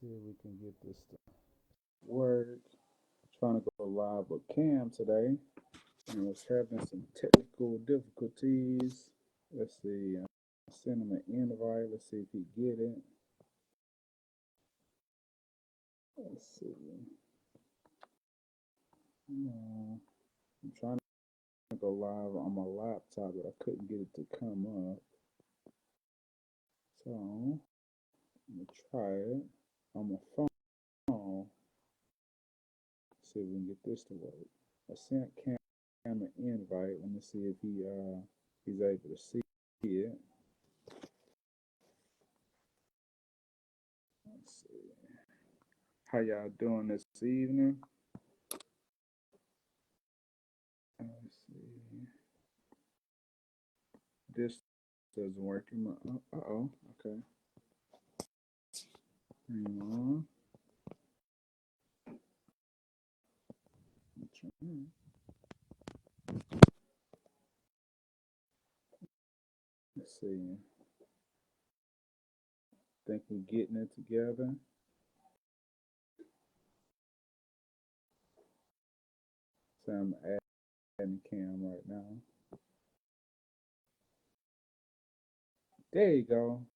See if we can get this to work. Trying to go live with Cam today and was having some technical difficulties. Let's see. I sent him an invite. Let's see if he get it. Let's see. I'm trying to go live on my laptop, but I couldn't get it to come up. So I'm gonna try it on my phone. See if we can get this to work. I sent Cam an invite. Let me see if he's able to see it. Let's see. How y'all doing this evening? Let's see. This doesn't work. Uh-oh. Okay. Hang on. Let's see. Think we're getting it together. So I'm adding Cam right now. There you go.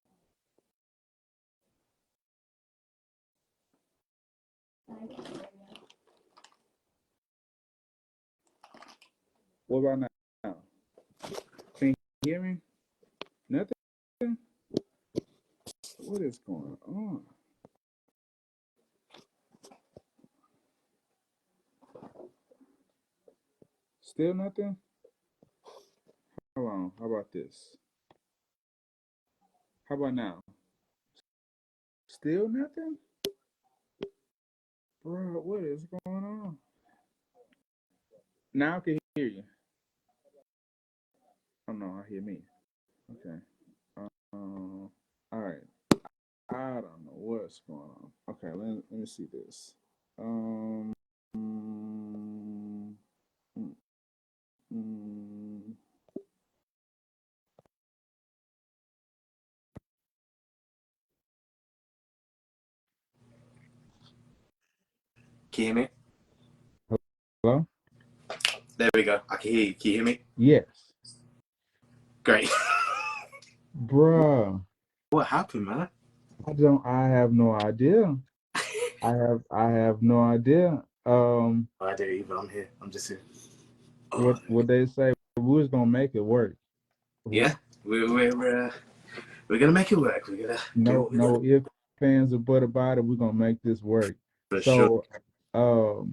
What about now? Can you hear me? Nothing? What is going on? Still nothing? Hold on. How about this? How about now? Still nothing? Bro, what is going on? Now I can hear you. Oh no, I hear me. Okay. All right. I don't know what's going on. Okay, let me see this. Um. mm, mm, Can you hear me? Hello? There we go. I can hear you. Can you hear me? Yes. Great. Bruh. What happened, man? I have no idea. I have no idea. I don't even. I'm here. I'm just here. What Oh, they say, we was gonna make it work. yeah. We're gonna make it work. We're gonna do what we gotta No if fans or but about it, we're gonna make this work. for sure. So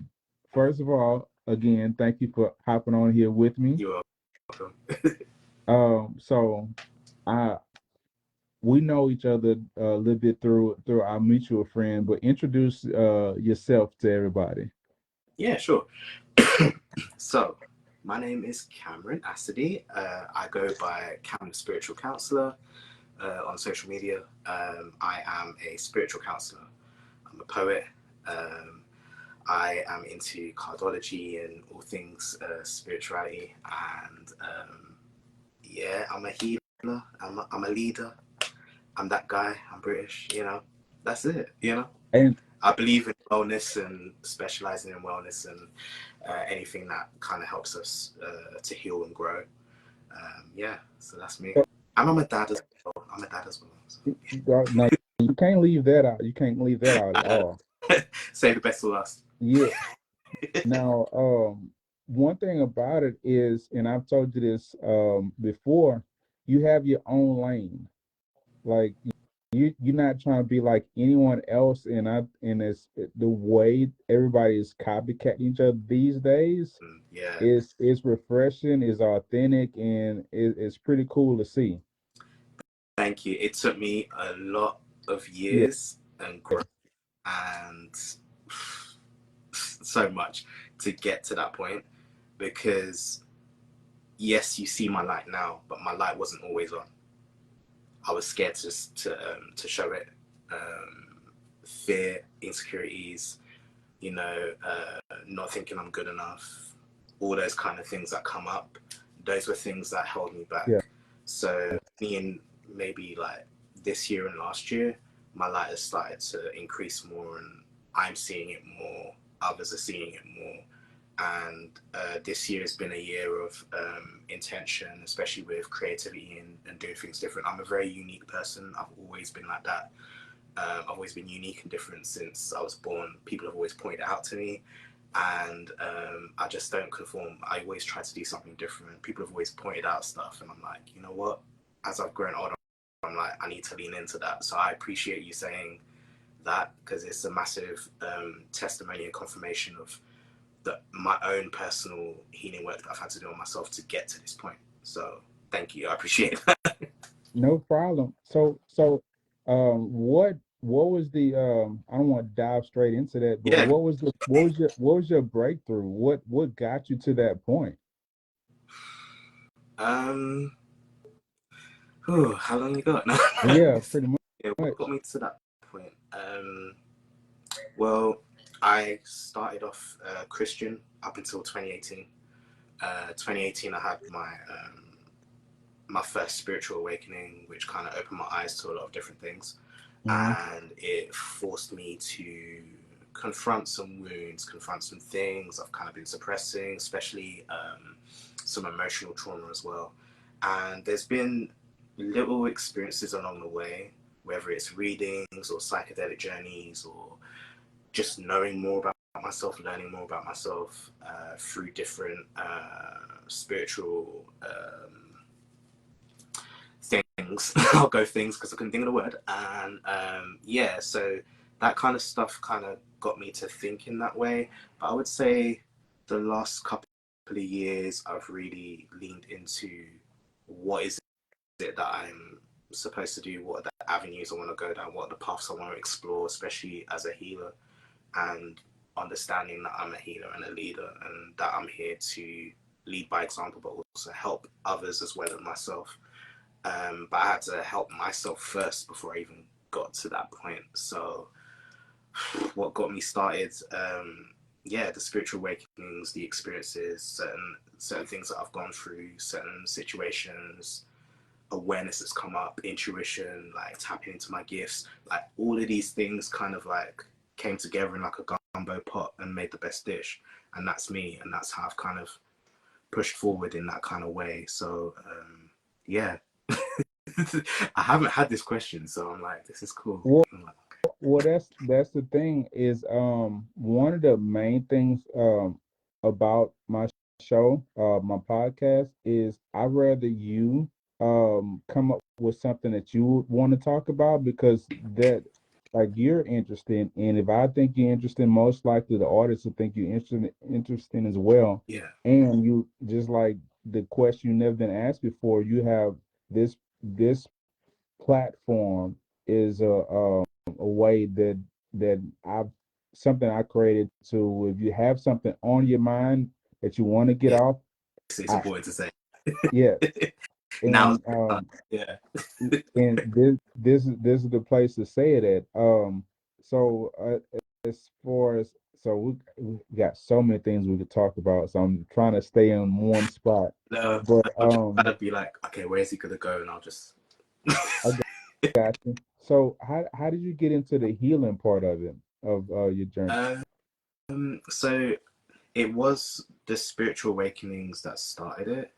first of all, again, thank you for hopping on here with me. You are welcome. So I we know each other a little bit through our mutual friend, but introduce yourself to everybody. Yeah, sure. So, my name is Cameron Assady. I go by Cameron Spiritual Counselor on social media. I am a spiritual counselor. I'm a poet. Um, I am into cardology and all things spirituality, and yeah, I'm a healer. I'm a leader. I'm that guy. I'm British. That's it. And I believe in wellness and specializing in wellness and anything that kind of helps us to heal and grow. Yeah, so that's me. And I'm a dad as well. So, no, you can't leave that out. You can't leave that out at all. Say the best to last. Yeah. Now, one thing about it is, and I've told you this before, you have your own lane. Like you're not trying to be like anyone else, and it's the way everybody is copycatting each other these days. Yeah. It's refreshing, it's authentic, and it's pretty cool to see. Thank you. It took me a lot of Yes. years and growth and so much to get to that point because yes, you see my light now, but my light wasn't always on. I was scared to show it. Fear, insecurities, not thinking I'm good enough, all those kind of things that come up. Those were things that held me Yeah. back. So me in maybe like this year and last year, my light has started to increase more, and I'm seeing it more. Others are seeing it more. And this year has been a year of intention, especially with creativity and doing things different. I'm a very unique person. I've always been like that. I've always been unique and different since I was born. People have always pointed it out to me, and I just don't conform. I always try to do something different. People have always pointed out stuff, and I'm like, you know what? As I've grown older, I'm like, I need to lean into that. So I appreciate you saying that, because it's a massive testimony and confirmation of my own personal healing work that I've had to do on myself to get to this point. So thank you. I appreciate that. No problem. What was the I don't want to dive straight into that, but Yeah. what was your breakthrough? What got you to that point? How long you got? No. Yeah, pretty Yeah, much. what got me to that point? Well, I started off Christian up until 2018. 2018, I had my first spiritual awakening, which kind of opened my eyes to a lot of different things. And it forced me to confront some wounds, confront some things I've kind of been suppressing, especially some emotional trauma as well. And there's been little experiences along the way, whether it's readings or psychedelic journeys or just knowing more about myself, learning more about myself through different spiritual things. I'll go things because I couldn't think of the word. And yeah, so that kind of stuff kind of got me to think in that way. But I would say the last couple of years, I've really leaned into what is it that I'm supposed to do, what are the avenues I want to go down, what are the paths I want to explore, especially as a healer, and understanding that I'm a healer and a leader, and that I'm here to lead by example, but also help others as well as myself. But I had to help myself first before I even got to that point. So what got me started, yeah, the spiritual awakenings, the experiences, certain things that I've gone through, certain situations, awareness that's come up, intuition, like tapping into my gifts, like all of these things kind of like came together in like a gumbo pot and made the best dish. And that's me, and that's how I've kind of pushed forward in that kind of way. So yeah. I haven't had this question, so I'm like, this is cool. Well, that's the thing is one of the main things about my show, my podcast is I'd rather you come up with something that you would want to talk about, because that like you're interested, and if I think you're interested, most likely the audience will think you're interesting as well. Yeah. And you just like the question you never been asked before, you have this platform is a way that I've something I created to, if you have something on your mind that you want to get Yeah, off, it's I important to say. yeah, Now, and yeah. and this is the place to say it at. So as far as we got so many things we could talk about, so I'm trying to stay in one spot. No, But I'm just trying to be like, okay, where is he gonna go? And I'll just I got you. So how did you get into the healing part of it, of your journey? So it was the spiritual awakenings that started it.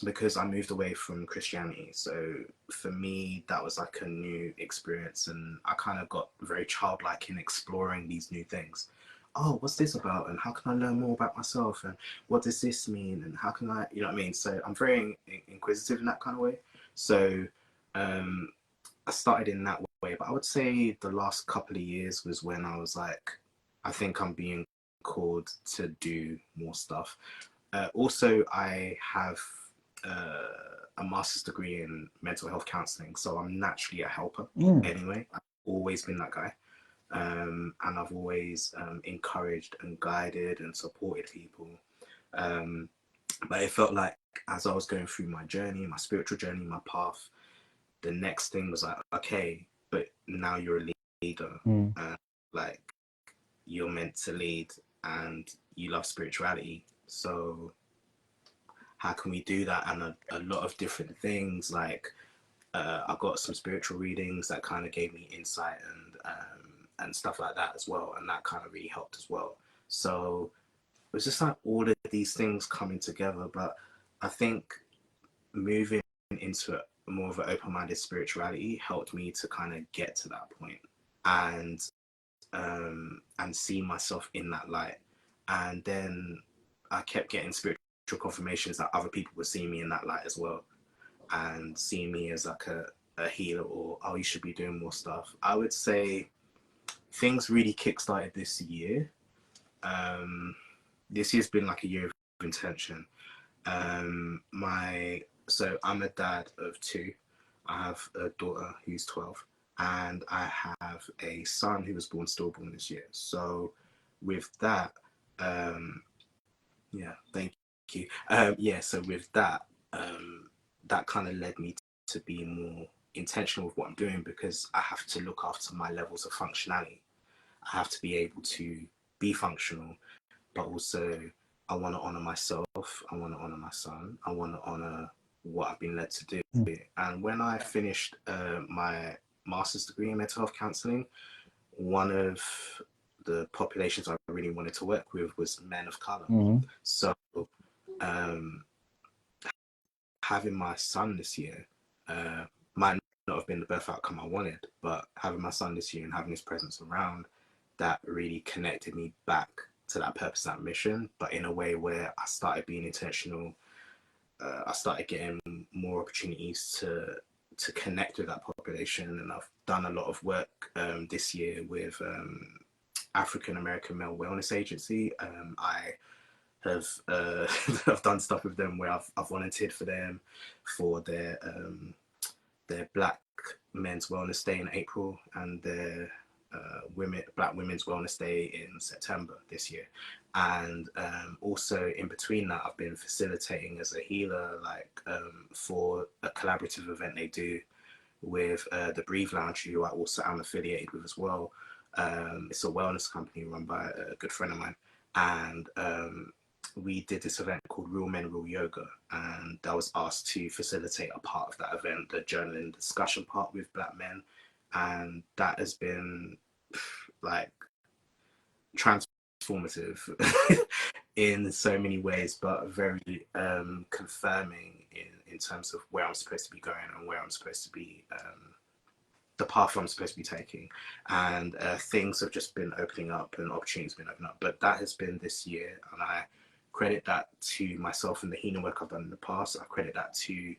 Because I moved away from Christianity. So for me, that was like a new experience, and I kind of got very childlike in exploring these new things. Oh, what's this about? And how can I learn more about myself? And what does this mean? And how can I, you know what I mean? So I'm very inquisitive in that kind of way. So I started in that way, but I would say the last couple of years was when I was like, I think I'm being called to do more stuff. Also, I have a master's degree in mental health counseling, so I'm naturally a helper anyway. I've always been that guy. And I've always encouraged and guided and supported people. But it felt like as I was going through my journey, my spiritual journey, my path, the next thing was like, okay, but now you're a leader. Like you're meant to lead and you love spirituality. So how can we do that? And a lot of different things like I got some spiritual readings that kind of gave me insight and stuff like that as well, and that kind of really helped as well. So it was just like all of these things coming together. But I think moving into more of an open-minded spirituality helped me to kind of get to that point and see myself in that light. And then I kept getting spiritual confirmations that other people were seeing me in that light as well, and seeing me as like a healer, or oh, you should be doing more stuff. I would say things really kickstarted this year. This year's been like a year of intention. So I'm a dad of two. I have a daughter who's 12, and I have a son who was stillborn this year. So with that, yeah, thank you. So with that, that kind of led me to be more intentional with what I'm doing, because I have to look after my levels of functionality. I have to be able to be functional, but also I want to honor myself. I want to honor my son. I want to honor what I've been led to do. And when I finished my master's degree in mental health counseling, one of the populations I really wanted to work with was men of color. So having my son this year might not have been the birth outcome I wanted, but having my son this year and having his presence around, that really connected me back to that purpose, that mission, but in a way where I started being intentional. I started getting more opportunities to connect with that population, and I've done a lot of work this year with African American Male Wellness Agency. I have I've done stuff with them where I've volunteered for them for their Black Men's Wellness Day in April, and their Black Women's Wellness Day in September this year. And also in between that, I've been facilitating as a healer, like for a collaborative event they do with the Breathe Lounge, who I also am affiliated with as well. It's a wellness company run by a good friend of mine, and we did this event called Real Men Real Yoga, and I was asked to facilitate a part of that event, the journaling discussion part with Black men, and that has been like transformative in so many ways, but very confirming in terms of where I'm supposed to be going and where I'm supposed to be, the path I'm supposed to be taking. And things have just been opening up and opportunities have been opening up. But that has been this year, and I credit that to myself and the healing work I've done in the past. I credit that to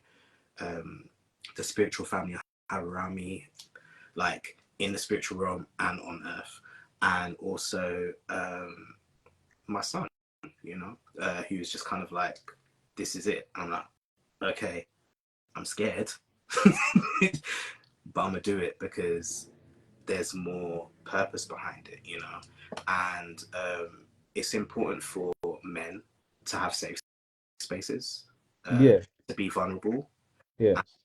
the spiritual family I have around me, like in the spiritual realm and on earth. And also my son, he was just kind of like, this is it. I'm like, okay, I'm scared, but I'm gonna do it because there's more purpose behind it, and it's important for men to have safe spaces, to be vulnerable.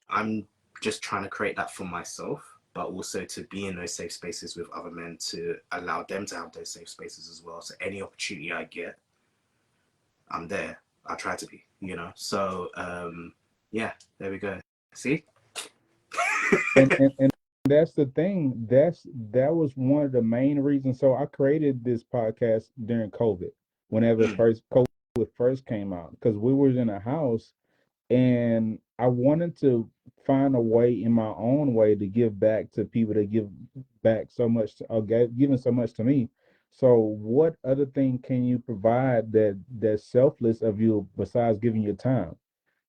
I'm just trying to create that for myself, but also to be in those safe spaces with other men, to allow them to have those safe spaces as well. So any opportunity I get, I'm there. I try to be, So yeah, there we go. See? and that's the thing. That was one of the main reasons. So I created this podcast during COVID, whenever COVID first came out, because we were in a house, and I wanted to find a way in my own way to give back to people that give back so much, or giving so much to me. So what other thing can you provide that's selfless of you besides giving your time?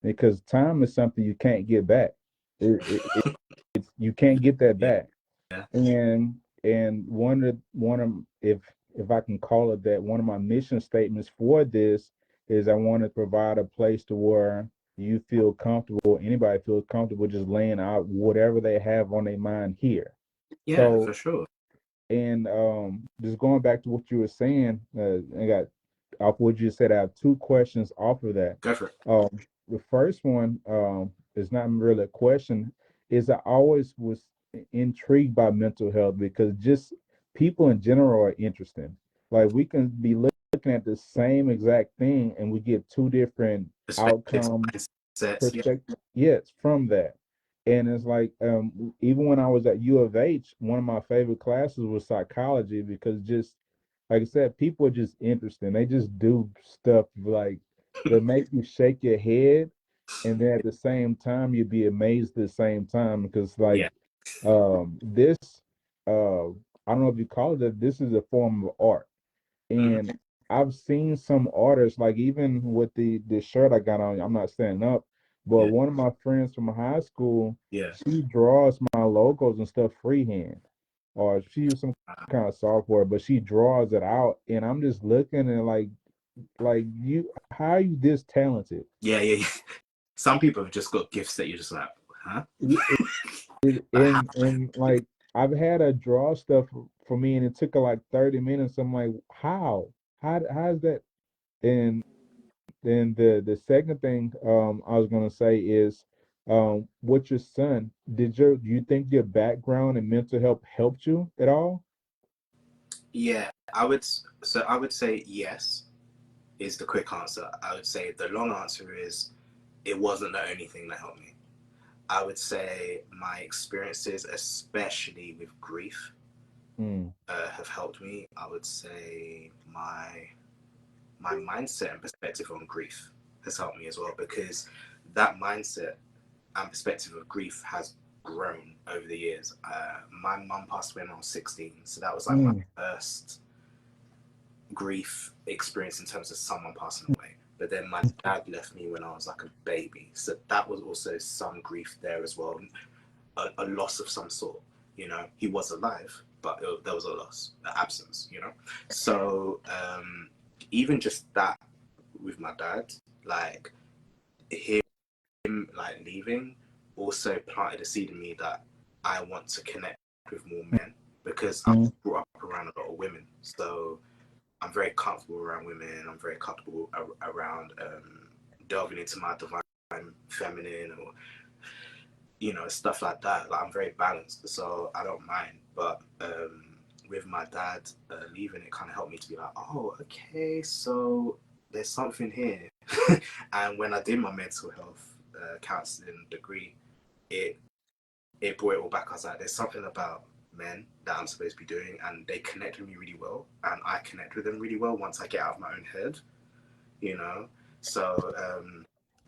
Because time is something you can't get back. You can't get that back. Yeah. And one of if I can call it that, one of my mission statements for this is I want to provide a place to where you feel comfortable, anybody feels comfortable just laying out whatever they have on their mind here. Yeah, so, for sure. And just going back to what you were saying, I got off what you said. I have two questions off of that. Go for it. The first one is not really a question. Is I always was intrigued by mental health because just people in general are interesting. Like we can be looking at the same exact thing and we get two different outcomes, perspectives. Yes, from that. And it's like, even when I was at U of H, one of my favorite classes was psychology because just like I said, people are just interesting. They just do stuff like that make you shake your head, and then at the same time you'd be amazed at the same time because like Yeah. this I don't know if you call it that, this is a form of art. Mhm. And I've seen some artists, like even with the shirt I got on, I'm not standing up, but Yeah. one of my friends from high school, Yeah. she draws my logos and stuff freehand, or she uses some kind of software, but she draws it out, and I'm just looking and like you, how are you this talented? Yeah. Yeah. Yeah. Some people have just got gifts that you're just like, huh? Like, how? And like I've had her draw stuff for me, and it took her like 30 minutes. I'm like, how's that? And then the second thing I was gonna say is with your son, do you think your background and mental health helped you at all? Yeah, I would. So I would say yes is the quick answer. I would say the long answer is it wasn't the only thing that helped me. I would say my experiences, especially with grief, Mm, have helped me. I would say my mindset and perspective on grief has helped me as well because that mindset and perspective of grief has grown over the years. My mum passed away when I was 16, so that was like my mm, first grief experience in terms of someone passing away. But then my dad left me when I was like a baby, so that was also some grief there as well, a loss of some sort. You know, he was alive, but there was a loss, an absence. You know, so even just that with my dad, like him like leaving, also planted a seed in me that I want to connect with more men because I mm, grew up around a lot of women, so I'm very comfortable around women. I'm very comfortable around delving into my divine feminine or stuff like that. Like I'm very balanced, so I don't mind. But with my dad leaving, it kind of helped me to be like, oh, okay, so there's something here. And when I did my mental health counseling degree, it it brought it all back. I was like, there's something about men that I'm supposed to be doing, and they connect with me really well, and I connect with them really well once I get out of my own head, you know. So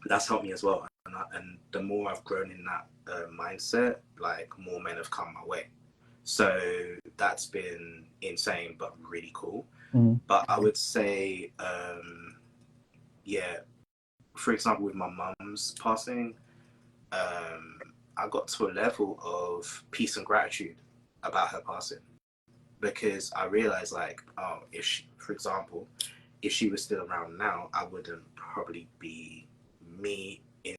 that's helped me as well, and the more I've grown in that mindset, like more men have come my way. So that's been insane, but really cool. mm, But I would say, yeah, for example, with my mum's passing, um, I got to a level of peace and gratitude about her passing because I realized, like, oh, if she, for example, if she was still around now, I wouldn't probably be me in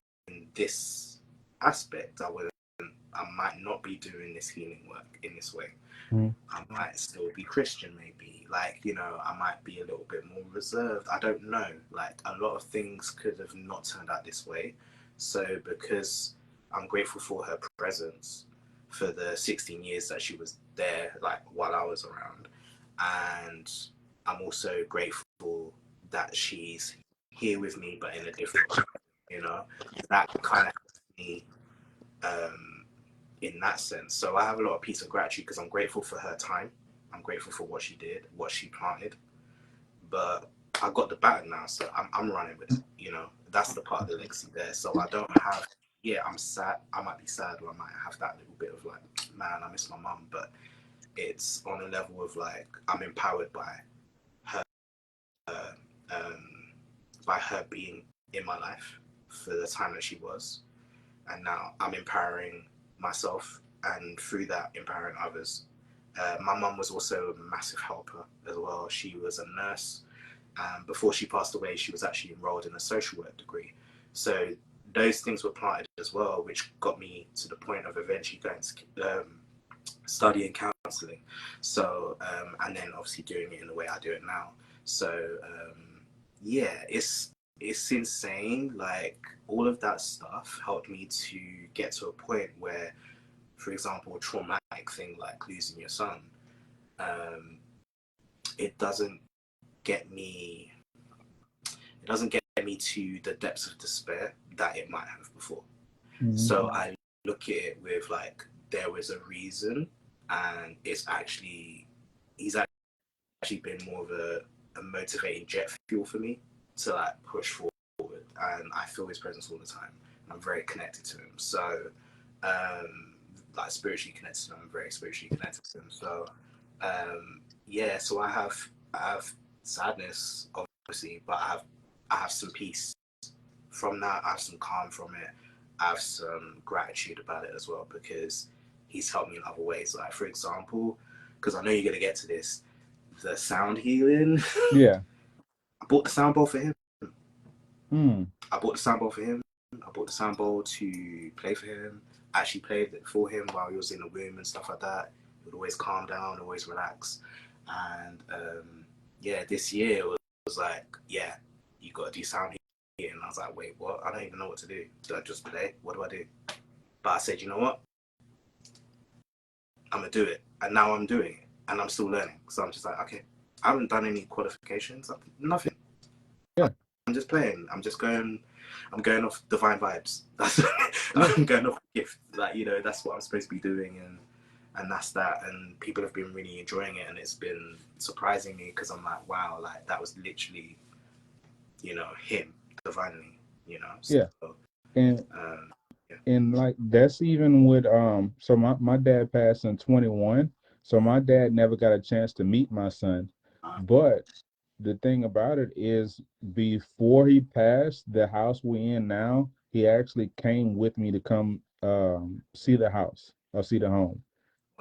this aspect. I might not be doing this healing work in this way. mm, I might still be Christian, maybe. Like, I might be a little bit more reserved. I don't know. Like, a lot of things could have not turned out this way. So, because I'm grateful for her presence for the 16 years that she was there, like, while I was around. And I'm also grateful that she's here with me, but in a different way, you know? That kind of helps me um, in that sense. So I have a lot of peace and gratitude because I'm grateful for her time. I'm grateful for what she did, what she planted. But I got the baton now, so I'm running with it. That's the part of the legacy there. So I don't have. Yeah, I'm sad. I might be sad, or I might have that little bit of like, man, I miss my mum. But it's on a level of like, I'm empowered her, um, by her being in my life for the time that she was, and now I'm empowering myself and through that empowering others. My mum was also a massive helper as well. She was a nurse. Before she passed away, she was actually enrolled in a social work degree. So those things were planted as well, which got me to the point of eventually going to studying counselling. So and then obviously doing it in the way I do it now. So yeah, it's insane. Like all of that stuff helped me to get to a point where, for example, a traumatic thing like losing your son, um, it doesn't get me. It doesn't get me to the depths of despair that it might have before. mm, So I look at it with like there was a reason, and he's actually been more of a motivating jet fuel for me to like push forward, and I feel his presence all the time. And I'm very connected to him. So, like spiritually connected to him. I'm very spiritually connected to him. So, yeah. So I have sadness, obviously, but I have some peace from that. I have some calm from it. I have some gratitude about it as well, because he's helped me in other ways. Like, for example, because I know you're gonna get to this, the sound healing. Yeah. I bought the sound bowl for him. Mm. I bought the sound bowl for him. I bought the sound bowl to play for him. I actually played it for him while he was in the womb and stuff like that. He would always calm down, always relax. And yeah, this year it was like, yeah, you got to do sound healing. And I was like, wait, what? I don't even know what to do. Do I just play? What do I do? But I said, you know what? I'm going to do it. And now I'm doing it. And I'm still learning. So I'm just like, okay, I haven't done any qualifications. Nothing. Yeah. I'm just playing. I'm going off divine vibes. I'm going off gift. Like, you know, that's what I'm supposed to be doing, and that's that. And people have been really enjoying it, and it's been surprising me, because I'm like, wow, like that was literally, you know, him divinely, you know. So, yeah. And yeah. and like that's even with so my dad passed in 21. So my dad never got a chance to meet my son. But the thing about it is, before he passed, the house we're in now, he actually came with me to come see the house or see the home.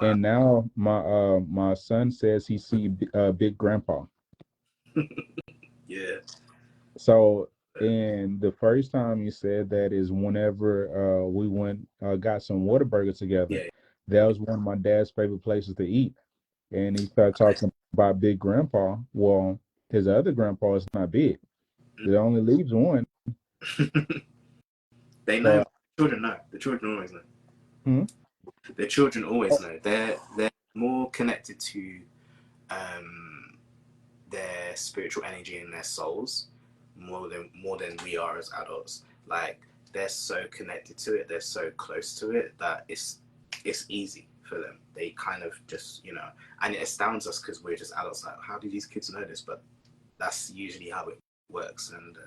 Wow. And now my son says he see big grandpa. Yeah. So, and the first time he said that is whenever we went got some Whataburger together. Yeah. That was one of my dad's favorite places to eat. And he started talking about big grandpa. Well, his other grandpa is not big. It only leaves one. They know. So, Children know. The children always know. hmm? The children always know. They're more connected to their spiritual energy and their souls more than we are as adults. Like, they're so connected to it, they're so close to it, that it's easy for them. They kind of just, you know, and it astounds us because we're just adults. Like, how do these kids know this? But that's usually how it works. And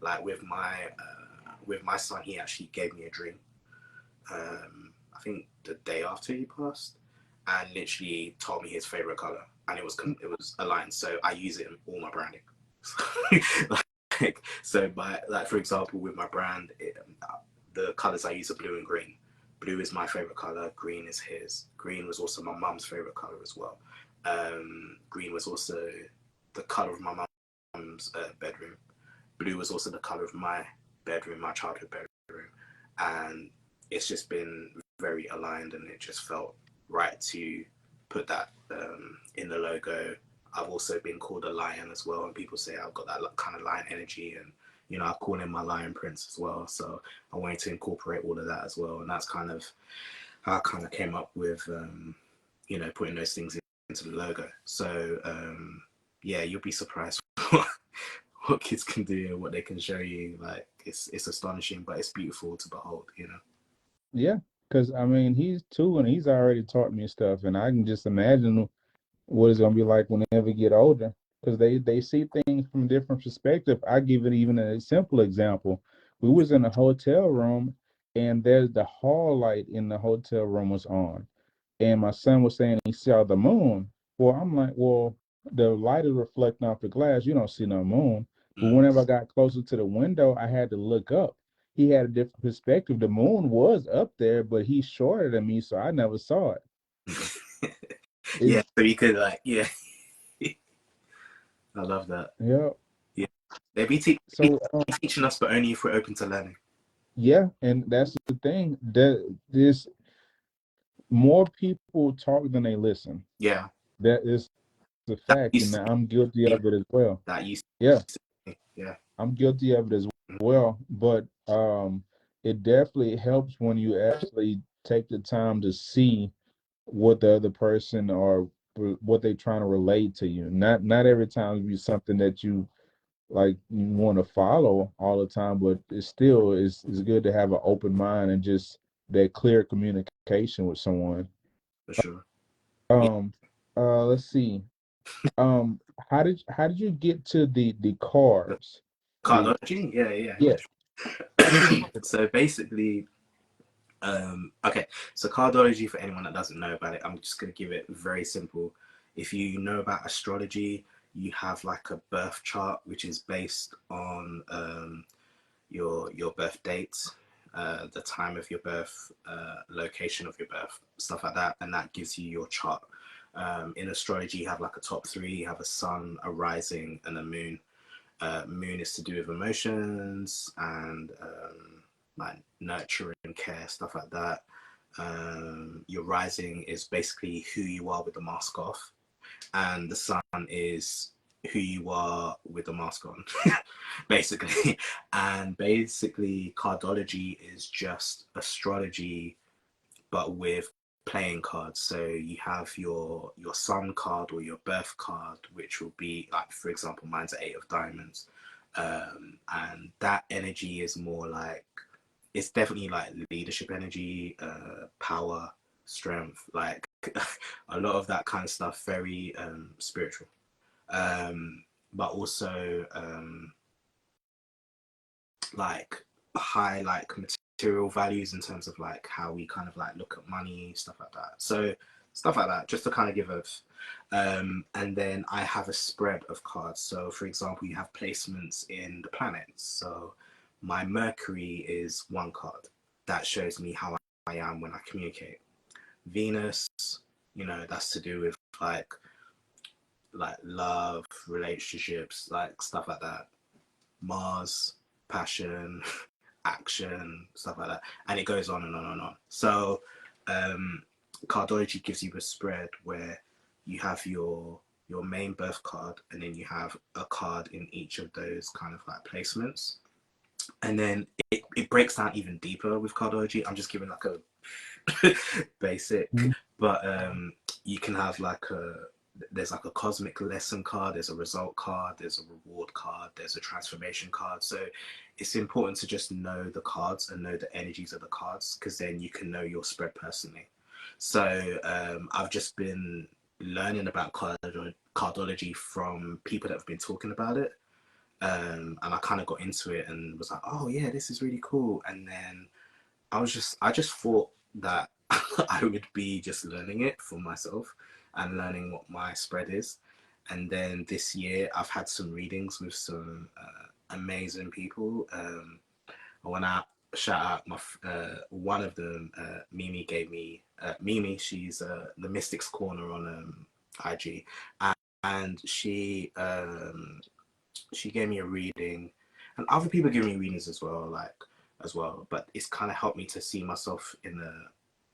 like with my son, he actually gave me a dream. I think the day after he passed, and literally told me his favorite color, and it was aligned. So I use it in all my branding. So by, like, for example, with my brand, the colors I use are blue and green. Blue is my favorite color. Green is his. Green was also my mum's favorite color as well. Green was also the color of my mum's bedroom. Blue was also the color of my bedroom, my childhood bedroom, and it's just been very aligned, and it just felt right to put that in the logo. I've also been called a lion as well, and people say I've got that kind of lion energy, and you know, I call him my lion prince as well. So I wanted to incorporate all of that as well, and that's kind of how I kind of came up with you know, putting those things into the logo. So yeah, you'll be surprised what kids can do and what they can show you. Like, it's astonishing, but it's beautiful to behold, you know. Yeah, because I mean he's 2 and he's already taught me stuff, and I can just imagine what it's gonna be like whenever they get older, because they see things from a different perspective. I give it even a simple example. We was in a hotel room, and there's the hall light in the hotel room was on, and my son was saying he saw the moon. Well, I'm like, well, the light is reflecting off the glass. You don't see no moon. But whenever I got closer to the window, I had to look up. He had a different perspective. The moon was up there, but he's shorter than me, so I never saw it. Yeah, so you could, like, yeah. I love that. Yeah. Yeah, they be teaching us, but only if we're open to learning. Yeah, and that's the thing. That this more people talk than they listen. Yeah, That is the fact, and I'm guilty of it as well. that used Yeah, yeah. I'm guilty of it as well. But it definitely helps when you actually take the time to see what the other person or what they're trying to relate to you. Not every time be something that you like you want to follow all the time, but it still is good to have an open mind and just that clear communication with someone. For sure. Yeah. Um, let's see. How did you get to the cards? The Cardology? Yeah, yeah, Yeah. yeah. So basically, okay, so cardology, for anyone that doesn't know about it, I'm just going to give it very simple. If you know about astrology, you have like a birth chart, which is based on your birth dates, the time of your birth, location of your birth, stuff like that, and that gives you your chart. In astrology, you have like a top three. You have a sun, a rising, and a moon. Moon is to do with emotions and like nurture and care, stuff like that. Your rising is basically who you are with the mask off, and the sun is who you are with the mask on, basically. And basically, cardology is just astrology, but with playing cards. So you have your sun card or your birth card, which will be like, for example, mine's an 8 of diamonds, and that energy is more like, it's definitely like leadership energy, power, strength, like a lot of that kind of stuff, very spiritual, but also like high like material values in terms of like how we kind of like look at money, stuff like that. So stuff like that, just to kind of give us. And then I have a spread of cards. So for example, you have placements in the planets. So my Mercury is one card that shows me how I am when I communicate. Venus, you know, that's to do with like love, relationships, like stuff like that. Mars, passion, action, stuff like that, and it goes on and on and on. So, cardology gives you a spread where you have your main birth card, and then you have a card in each of those kind of like placements, and then it breaks down even deeper with cardology. I'm just giving like a basic, Mhm. but you can have like there's like a cosmic lesson card, there's a result card, there's a reward card, there's a transformation card. So it's important to just know the cards and know the energies of the cards, because then you can know your spread personally. So I've just been learning about cardology from people that have been talking about it, and I kind of got into it and was like, oh yeah, this is really cool. And then I just thought that I would be just learning it for myself and learning what my spread is. And then this year I've had some readings with some amazing people. I want to shout out my one of them. Mimi gave me Mimi. She's the Mystics Corner on IG, and she gave me a reading, and other people give me readings as well, like as well. But it's kind of helped me to see myself in a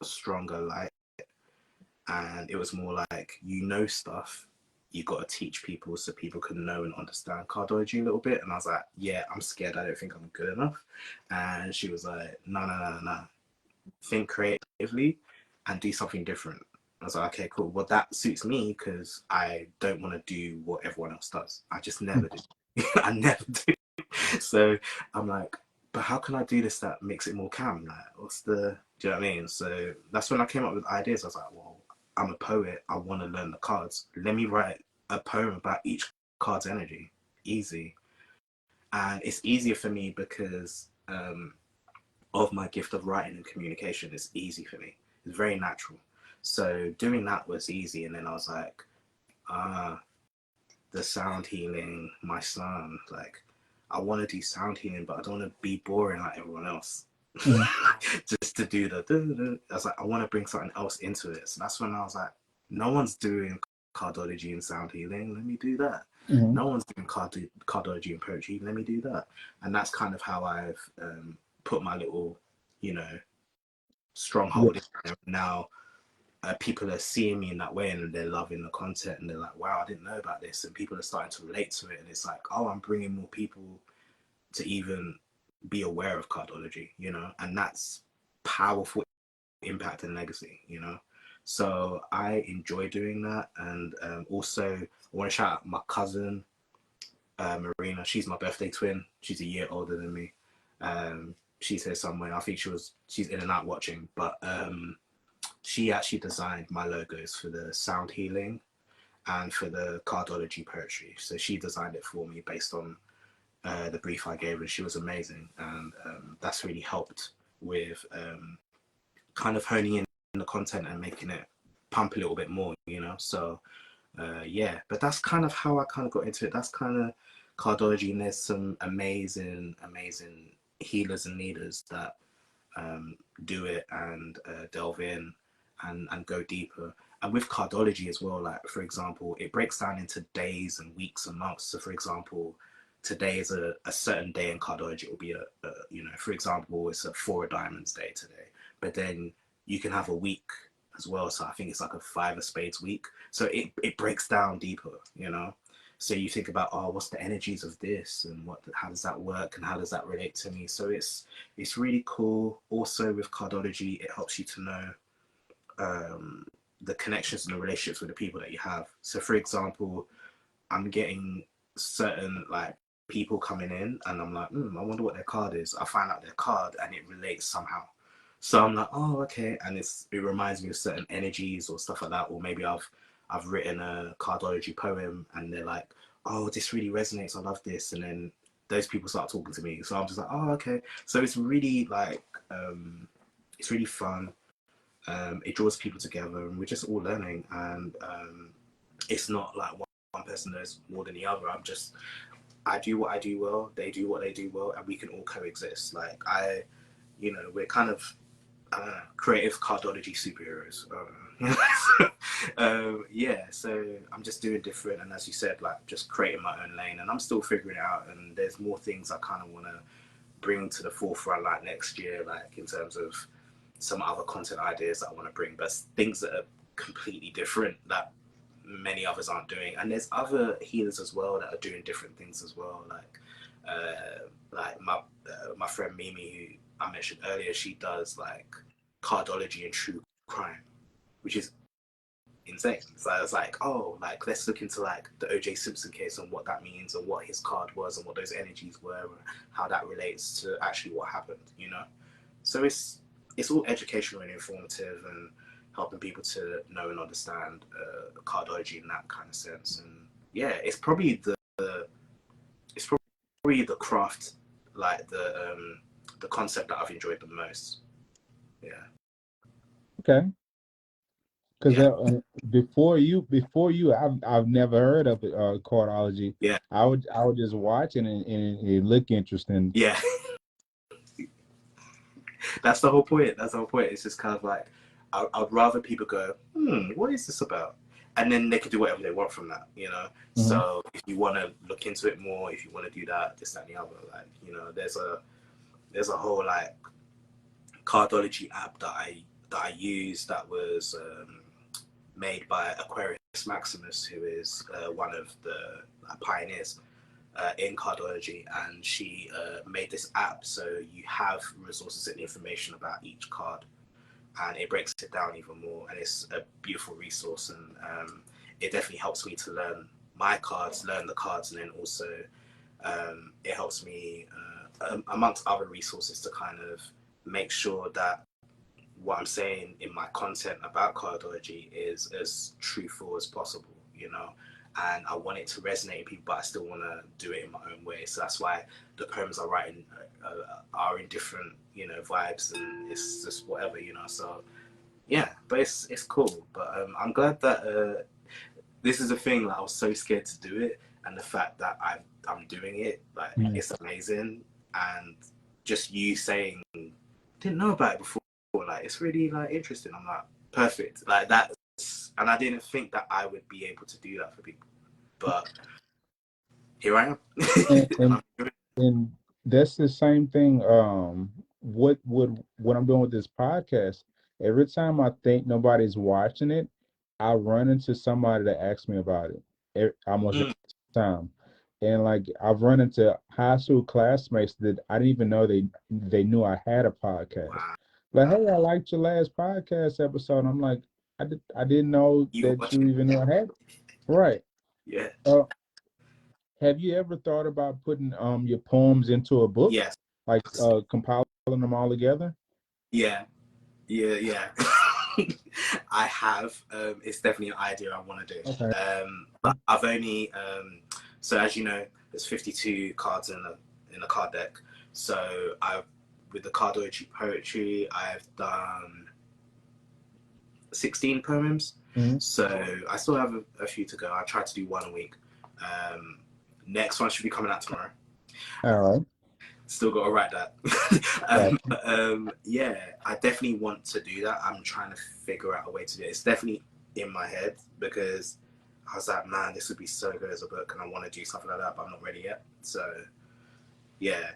stronger light. And it was more like, you know, stuff you got to teach people so people can know and understand cardology a little bit. And I was like, yeah, I'm scared. I don't think I'm good enough. And she was like, no, no, no, no. Think creatively and do something different. I was like, okay, cool. Well, that suits me because I don't want to do what everyone else does. I just never do. I never do. So I'm like, but how can I do this that makes it more calm? Like, what's the, do you know what I mean? So that's when I came up with ideas. I was like, well, I'm a poet. I want to learn the cards. Let me write a poem about each card's energy. Easy. And it's easier for me because of my gift of writing and communication. It's easy for me. It's very natural. So doing that was easy. And then I was like, ah, the sound healing, my son, like, I want to do sound healing, but I don't want to be boring like everyone else. Mhm. Just to do the, I was like, I want to bring something else into it. So that's when I was like, no one's doing cardology and sound healing. Let me do that. Mhm. No one's doing cardology and poetry. Let me do that. And that's kind of how I've put my little, you know, Yeah. stronghold in there. Now people are seeing me in that way and they're loving the content and they're like, wow, I didn't know about this. And people are starting to relate to it. And it's like, oh, I'm bringing more people to even be aware of cardology, you know, and that's powerful impact and legacy, you know. So I enjoy doing that. And also, I want to shout out my cousin, Marina. She's my birthday twin. She's a year older than me. she's here somewhere. I think she's in and out watching, but she actually designed my logos for the sound healing and for the cardology poetry. So she designed it for me based on the brief I gave her. She was amazing, and that's really helped with kind of honing in the content and making it pump a little bit more, you know. So yeah, but that's kind of how I kind of got into it. That's kind of cardology, and there's some amazing healers and leaders that do it and delve in and go deeper. And with cardology as well, like for example, it breaks down into days and weeks and months. So for example, today is a certain day in cardology. It will be a you know, for example, it's a 4 of diamonds day today, but then you can have a week as well. So I think it's like a 5 of spades week. So it breaks down deeper, you know. So you think about, oh, what's the energies of this, and how does that work, and how does that relate to me? So it's really cool. Also with cardology, it helps you to know the connections and the relationships with the people that you have. So for example, I'm getting certain like people coming in, and I'm like, I wonder what their card is. I find out their card, and it relates somehow. So I'm like, oh, okay, and it reminds me of certain energies or stuff like that. Or maybe I've written a cardology poem, and they're like, oh, this really resonates. I love this, and then those people start talking to me. So I'm just like, oh, okay. So it's really like, it's really fun. It draws people together, and we're just all learning. And it's not like one person knows more than the other. I do what I do well, they do what they do well, and we can all coexist. Like you know, we're kind of creative cardology superheroes. Yeah, so I'm just doing different, and as you said, like just creating my own lane, and I'm still figuring it out. And there's more things I kind of want to bring to the forefront, like next year, like in terms of some other content ideas that I want to bring, but things that are completely different that many others aren't doing. And there's other healers as well that are doing different things as well. Like my friend Mimi, who I mentioned earlier, she does like cardology and true crime, which is insane. So I was like, oh, like let's look into like the OJ Simpson case and what that means, and what his card was, and what those energies were, and how that relates to actually what happened, you know. So it's all educational and informative, and helping people to know and understand cardology in that kind of sense. And yeah, it's probably the craft, like the concept that I've enjoyed the most. Yeah. Okay. Because Yeah. before you, I've never heard of cardology. Yeah. I would just watch it, and it look interesting. Yeah. That's the whole point. That's the whole point. It's just kind of like, I'd rather people go, what is this about? And then they can do whatever they want from that, you know? Mm-hmm. So if you want to look into it more, if you want to do that, this, that, and the other, like, you know, there's a whole like cardology app that I use that was made by Aquarius Maximus, who is one of the pioneers in cardology, and she made this app so you have resources and information about each card, and it breaks it down even more, and it's a beautiful resource. And it definitely helps me to learn my cards, learn the cards, and then also it helps me amongst other resources to kind of make sure that what I'm saying in my content about cardology is as truthful as possible, you know. And I want it to resonate with people, but I still want to do it in my own way. So that's why the poems I write are in different, you know, vibes, and it's just whatever, you know. So yeah, but it's cool. But I'm glad that this is a thing. Like I was so scared to do it, and the fact that I'm doing it, like it's amazing. And just you saying, didn't know about it before, like it's really like interesting. I'm like, perfect, like that. And I didn't think that I would be able to do that for people, but here I am. And that's the same thing. What I'm doing with this podcast? Every time I think nobody's watching it, I run into somebody that asks me about it. Almost every time. And like I've run into high school classmates that I didn't even know they knew I had a podcast. Wow. Like, hey, I liked your last podcast episode. And I'm like, I didn't know that you even knew I had it. Right. Yeah. Have you ever thought about putting your poems into a book? Yes. Like compiling them all together? Yeah, yeah. I have. It's definitely an idea I want to do. Okay. But I've only so as you know, there's 52 cards in a card deck. So I've with the Cardochi poetry, I've done 16 poems. Mm-hmm. So I still have a few to go. I try to do one a week. Next one should be coming out tomorrow. All right. Still got to write that. Gotcha. Yeah, I definitely want to do that. I'm trying to figure out a way to do it. It's definitely in my head because I was like, man, this would be so good as a book, and I want to do something like that, but I'm not ready yet. So yeah,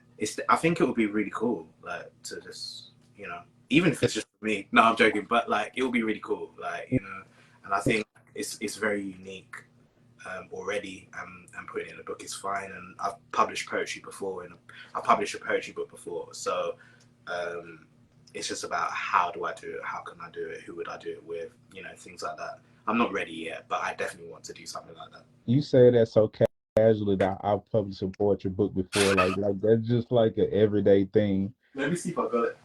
I think it would be really cool, like to just even if it's just for me. No, I'm joking, but like it will be really cool, like and I think it's very unique already, and putting it in a book is fine. And I've published poetry before, and I published a poetry book before, so it's just about how do I do it, how can I do it, who would I do it with, things like that. I'm not ready yet, but I definitely want to do something like that. You say that so casually that I've published a poetry book before. Like that's just like an everyday thing. Let me see if I got it.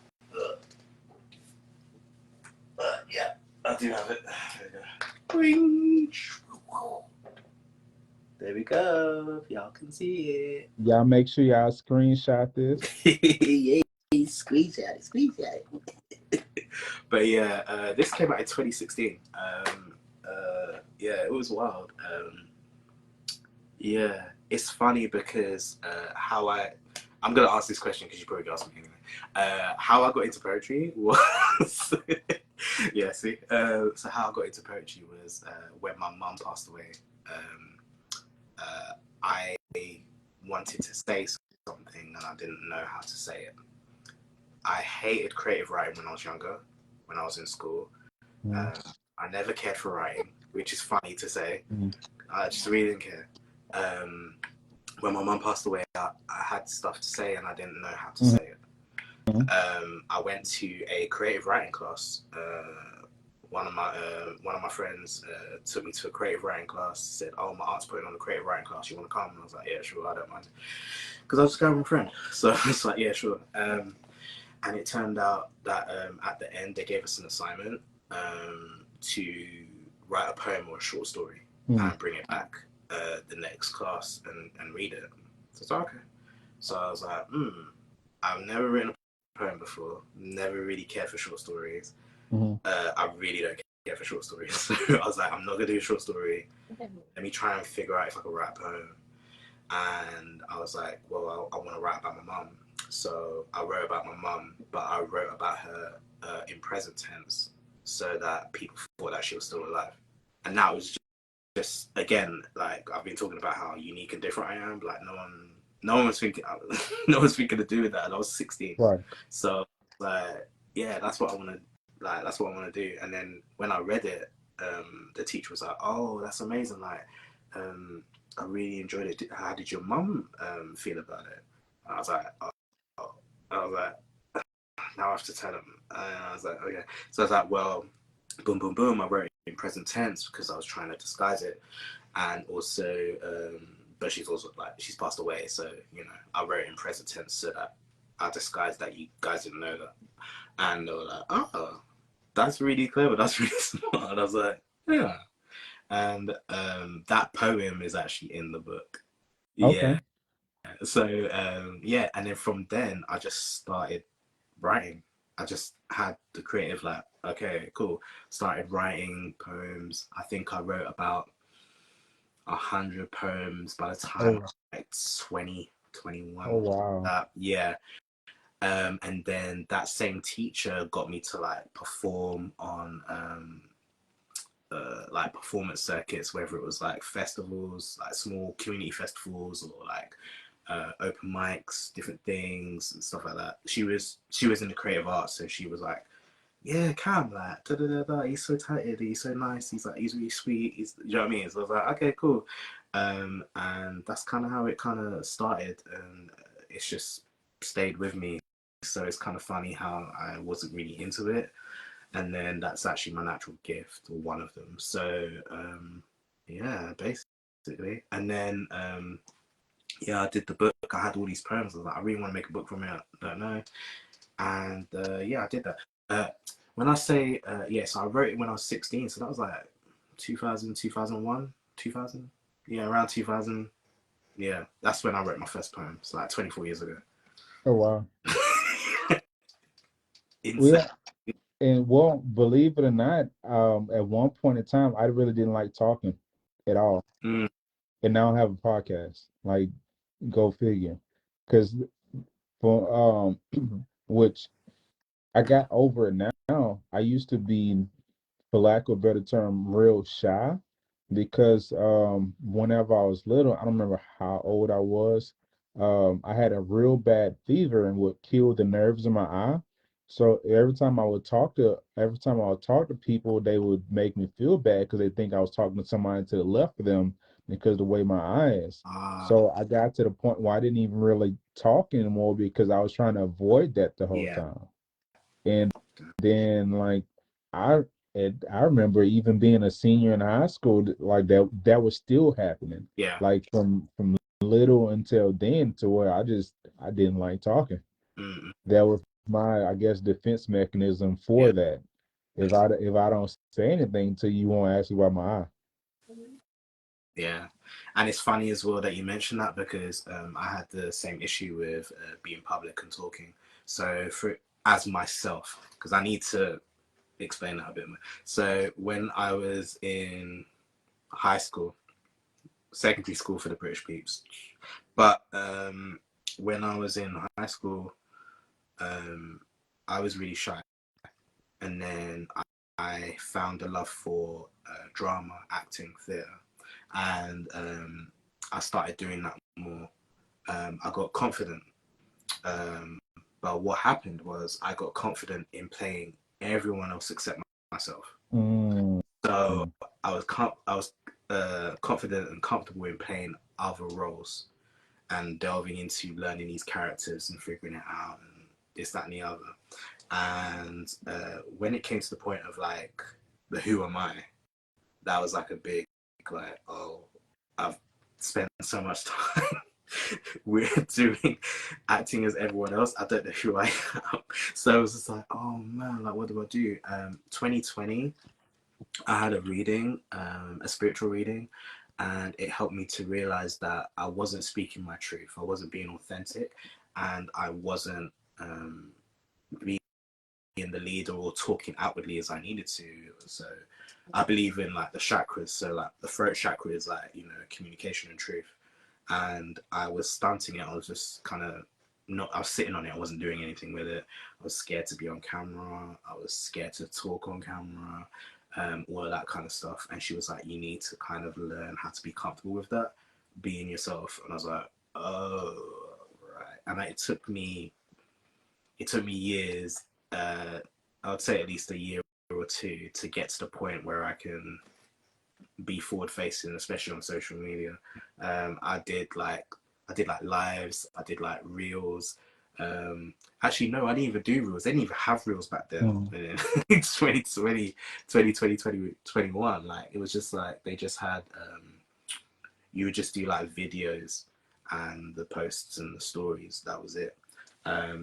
Yeah, I do have it. There we go. There we go. Y'all can see it. Y'all make sure y'all screenshot this. Yeah, screenshot it. But yeah, this came out in 2016. Yeah, it was wild. Yeah, it's funny because I'm gonna ask this question because you probably asked me anyway. How I got into poetry was yeah. See, so how I got into poetry was when my mum passed away. I wanted to say something and I didn't know how to say it. I hated creative writing when I was younger, when I was in school. I never cared for writing, which is funny to say. I just really didn't care. When my mum passed away, I had stuff to say and I didn't know how to say it. I went to a creative writing class. One of my friends took me to a creative writing class. Said, "Oh, my aunt's putting on a creative writing class. You want to come?" And I was like, "Yeah, sure. I don't mind." Because I was just going with my friend. So it's like, "Yeah, sure." And it turned out that at the end they gave us an assignment to write a poem or a short story and bring it back the next class and read it. So it's okay. So I was like, I've never written a poem before. Never really cared for short stories. I really don't care for short stories. So I was like, I'm not gonna do a short story. Let me try and figure out if I can write a poem. And I was like, well, I want to write about my mum. So I wrote about my mum, but I wrote about her in present tense so that people thought that she was still alive. And that was just again, like I've been talking about how unique and different I am. Like no one was thinking to do with that. And I was 16. Right. So like, yeah, that's what I want to do. And then when I read it, the teacher was like, "Oh, that's amazing! Like, I really enjoyed it. How did your mum feel about it?" And I was like, "Oh," I was like, "Now I have to tell him." And I was like, "Okay." So I was like, "Well, boom, boom, boom." I wrote it in present tense because I was trying to disguise it, and also, but she's also like she's passed away, so I wrote it in present tense so that I disguised that you guys didn't know that. And they were like, "Oh, that's really clever. That's really smart." And I was like, "Yeah." And that poem is actually in the book. Okay. Yeah. So yeah, and then from then I just started writing. I just had the creative like, okay, cool. Started writing poems. I think I wrote about 100 poems by the time I was like 20, 21. Oh wow. Yeah. And then that same teacher got me to like perform on like performance circuits, whether it was like festivals, like small community festivals, or like open mics, different things and stuff like that. She was in the creative arts, so she was like, "Yeah, Cam, like, da da da da. He's so talented. He's so nice. He's really sweet. You know what I mean?" So I was like, "Okay, cool." And that's kind of how it kind of started, and it's just stayed with me. So it's kind of funny how I wasn't really into it, and then that's actually my natural gift, or one of them. So yeah, basically. And then yeah, I did the book. I had all these poems. I was like, I really want to make a book from it. I don't know. And yeah, I did that. When I say yeah, so I wrote it when I was 16, so that was like 2000, 2001, 2000. Yeah, around 2000. Yeah, that's when I wrote my first poem. It's like 24 years ago. Oh wow. Insane. Well, and well, believe it or not, at one point in time, I really didn't like talking at all, Mm. and now I have a podcast. Like, go figure. Because for which I got over it now. I used to be, for lack of a better term, real shy because whenever I was little, I don't remember how old I was. I had a real bad fever and would kill the nerves in my eye. So every time I would talk to people, they would make me feel bad because they think I was talking to somebody to the left of them because of the way my eye is. Ah, So I got to the point where I didn't even really talk anymore because I was trying to avoid that the whole yeah. time. And then like I I remember even being a senior in high school, like that was still happening. Yeah. Like from little until then to where I didn't like talking. Mm, That was my, I guess, defense mechanism yeah. for that. If I don't say anything to you, you won't ask me about my eye. Yeah. And it's funny as well that you mentioned that because I had the same issue with being public and talking. So for as myself, because I need to explain that a bit more. So when I was in high school, secondary school for the British peeps, but when I was in high school, um, I was really shy, and then I found a love for drama, acting, theatre, and I started doing that more. I got confident, um, but what happened was I got confident in playing everyone else except myself. Mm, So I was confident and comfortable in playing other roles and delving into learning these characters and figuring it out and this, that, and the other. And when it came to the point of like the who am I, that was like a big like, oh, I've spent so much time we're doing acting as everyone else. I don't know who I am. So it was just like, oh man, like what do I do? 2020, I had a reading, a spiritual reading, and it helped me to realize that I wasn't speaking my truth. I wasn't being authentic, and I wasn't being the leader or talking outwardly as I needed to. So I believe in like the chakras. So like the throat chakra is like, you know, communication and truth. And I was stunting it. I was just kind of not, I was sitting on it. I wasn't doing anything with it. I was scared to be on camera. I was scared to talk on camera, all of that kind of stuff. And she was like, you need to kind of learn how to be comfortable with that, being yourself. And I was like, oh, right. And it took me years, I would say at least a year or two to get to the point where I can be forward facing, especially on social media. I did like lives, I did like reels. Actually, no, I didn't even do reels. They didn't even have reels back then. mm, In 2020, 2020, 2021. Like it was just like they just had you would just do like videos and the posts and the stories. That was it.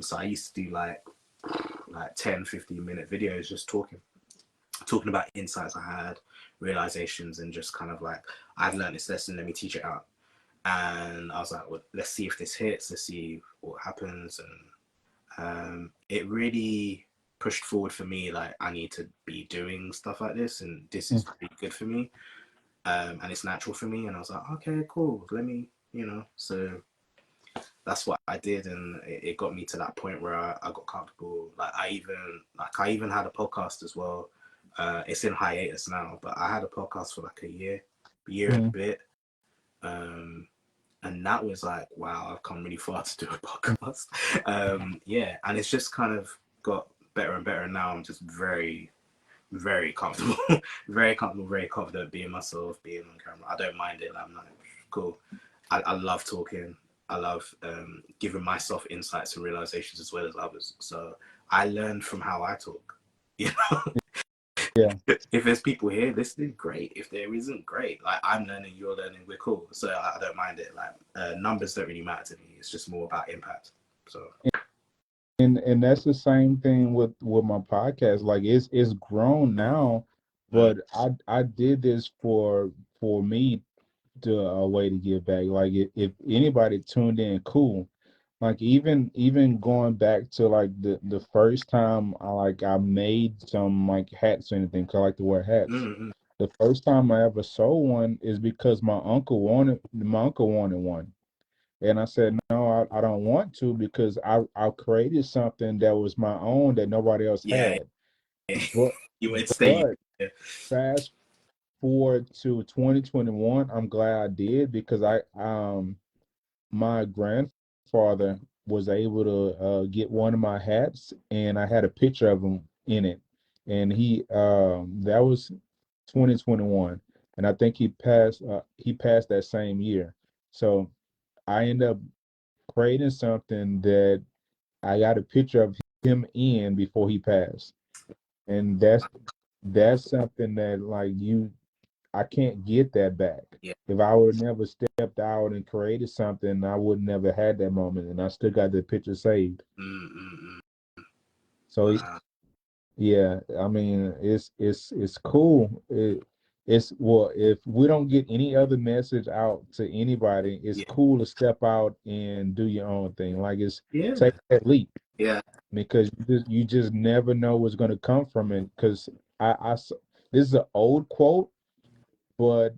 So I used to do like 10, 15-minute videos just talking about insights I had, realizations, and just kind of like, I've learned this lesson, let me teach it out. And I was like, well, let's see if this hits, let's see what happens. And it really pushed forward for me, like, I need to be doing stuff like this, and this is mm, really good for me. And it's natural for me. And I was like, okay, cool, let me, you know, so that's what I did, and it got me to that point where I got comfortable. I even had a podcast as well. It's in hiatus now, but I had a podcast for like a year and a mm. bit, um, and that was like, wow, I've come really far to do a podcast. Yeah, and it's just kind of got better and better. And now I'm just very, very comfortable, very comfortable, very confident being myself, being on camera. I don't mind it. I'm like, cool. I love talking. I love giving myself insights and realizations as well as others. So I learn from how I talk. You know, Yeah. if there's people here listening, great. If there isn't, great. Like I'm learning, you're learning, we're cool. So I don't mind it. Like numbers don't really matter to me. It's just more about impact. So and that's the same thing with my podcast. Like it's grown now, Mm, but I did this for me to a way to give back. Like if anybody tuned in, cool. Like even going back to like the first time I made some like hats or anything, 'cause I like to wear hats. mm, The first time I ever sold one is because my uncle wanted one. And I said, no, I don't want to because I created something that was my own that nobody else yeah, had. But you would stay. but fast forward to 2021, I'm glad I did because my grandfather was able to get one of my hats and I had a picture of him in it. And that was 2021. And I think he passed that same year. So I ended up creating something that I got a picture of him in before he passed. And that's something that like I can't get that back. Yeah. If I would never stepped out and created something, I would never had that moment, and I still got the picture saved. Mm, mm, mm. So Wow. yeah, I mean it's cool. It's well, if we don't get any other message out to anybody, it's Yeah. cool to step out and do your own thing. Like it's Yeah. take that leap Yeah. because you just never know what's going to come from it. Because this is an old quote, but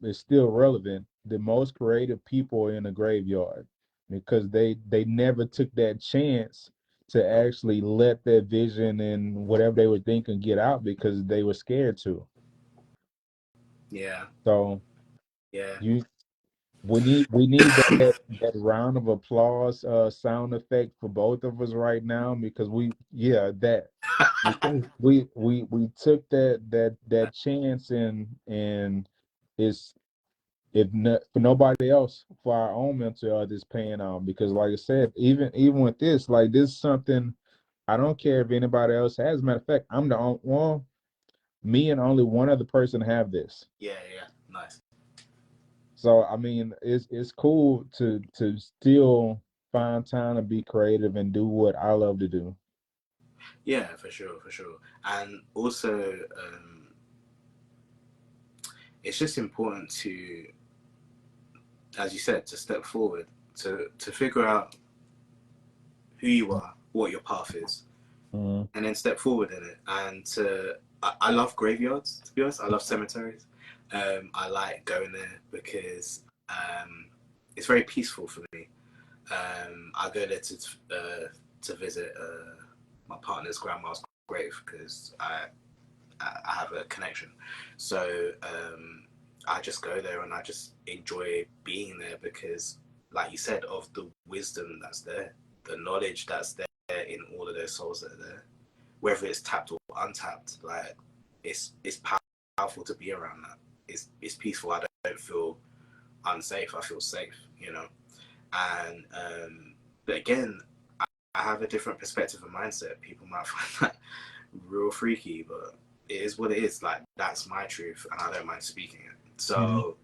it's still relevant. The most creative people are in the graveyard because they never took that chance to actually let their vision and whatever they were thinking get out because they were scared to. Yeah. So Yeah. you we need that round of applause sound effect for both of us right now because we took that chance and it's if not for nobody else, for our own mental health is paying off. Because, like I said, even with this, like this is something I don't care if anybody else has. As a matter of fact, I'm the only one. Me and only one other person have this. Yeah. Yeah. Nice. So I mean, it's cool to still find time to be creative and do what I love to do. Yeah, for sure, for sure. And also, it's just important to, as you said, to step forward, to figure out who you are, what your path is, Mhm. and then step forward in it. And I love graveyards, to be honest. I love cemeteries. I like going there because it's very peaceful for me. I go there to visit my partner's grandma's grave because I have a connection. So I just go there and I just enjoy being there because, like you said, of the wisdom that's there, the knowledge that's there in all of those souls that are there, whether it's tapped or untapped, like it's powerful to be around that. It's peaceful. I don't feel unsafe. I feel safe, you know. And but again, I have a different perspective and mindset. People might find that real freaky, but it is what it is. Like that's my truth, and I don't mind speaking it. Mhm. So,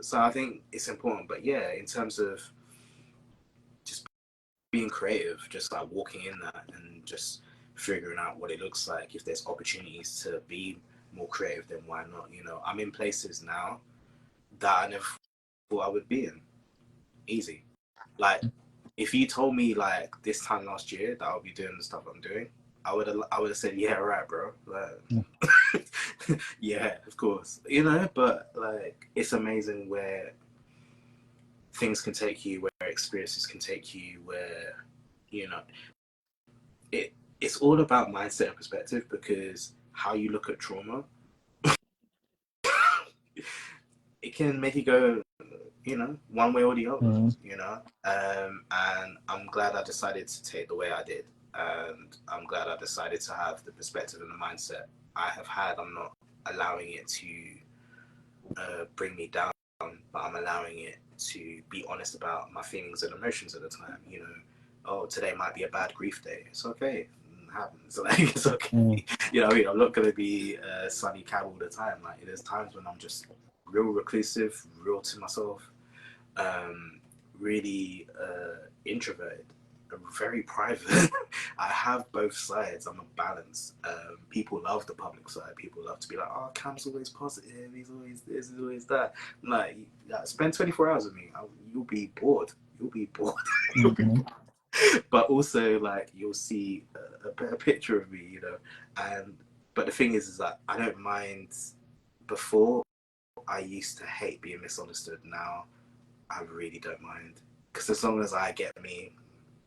so I think it's important. But yeah, in terms of just being creative, just like walking in that and just figuring out what it looks like. If there's opportunities to be more creative, then why not? You know, I'm in places now that I never thought I would be in. Easy. Like, if you told me like this time last year that I'll be doing the stuff I'm doing, I would have said, yeah, right, bro. Like, yeah, of course, you know. But like, it's amazing where things can take you, where experiences can take you, where you know it. It's all about mindset and perspective because how you look at trauma, it can make you go, you know, one way or the other, Mhm. you know. And I'm glad I decided to take the way I did. And I'm glad I decided to have the perspective and the mindset I have had. I'm not allowing it to bring me down, but I'm allowing it to be honest about my feelings and emotions at the time. You know, oh, today might be a bad grief day. It's okay. It happens. Like, it's Mhm. okay. You know what I mean? I'm not going to be sunny cat all the time. Like, there's times when I'm just real reclusive, real to myself, um, really introverted. very private. I have both sides. I'm a balance. People love the public side. People love to be like, oh, Cam's always positive. He's always this. He's always that. Like, spend 24 hours with me. You'll be bored. You'll be bored. You'll be Mm-hmm. bored. But also, like, you'll see a better picture of me, you know. And but the thing is that I don't mind. Before, I used to hate being misunderstood. Now, I really don't mind, because as long as I get me,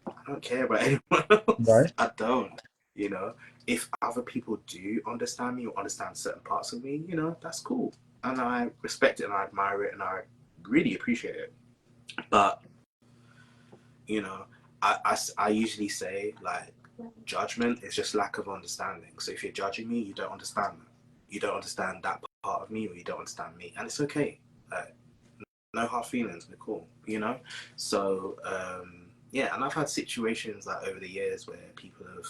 I don't care about anyone else. Right. I don't, you know. If other people do understand me or understand certain parts of me, you know, that's cool, and I respect it and I admire it and I really appreciate it. But you know, I usually say, like, judgment is just lack of understanding. So if you're judging me, you don't understand that. You don't understand that part of me, or you don't understand me, and it's okay. Like, no hard feelings, we're cool, you know. So yeah, and I've had situations like over the years where people have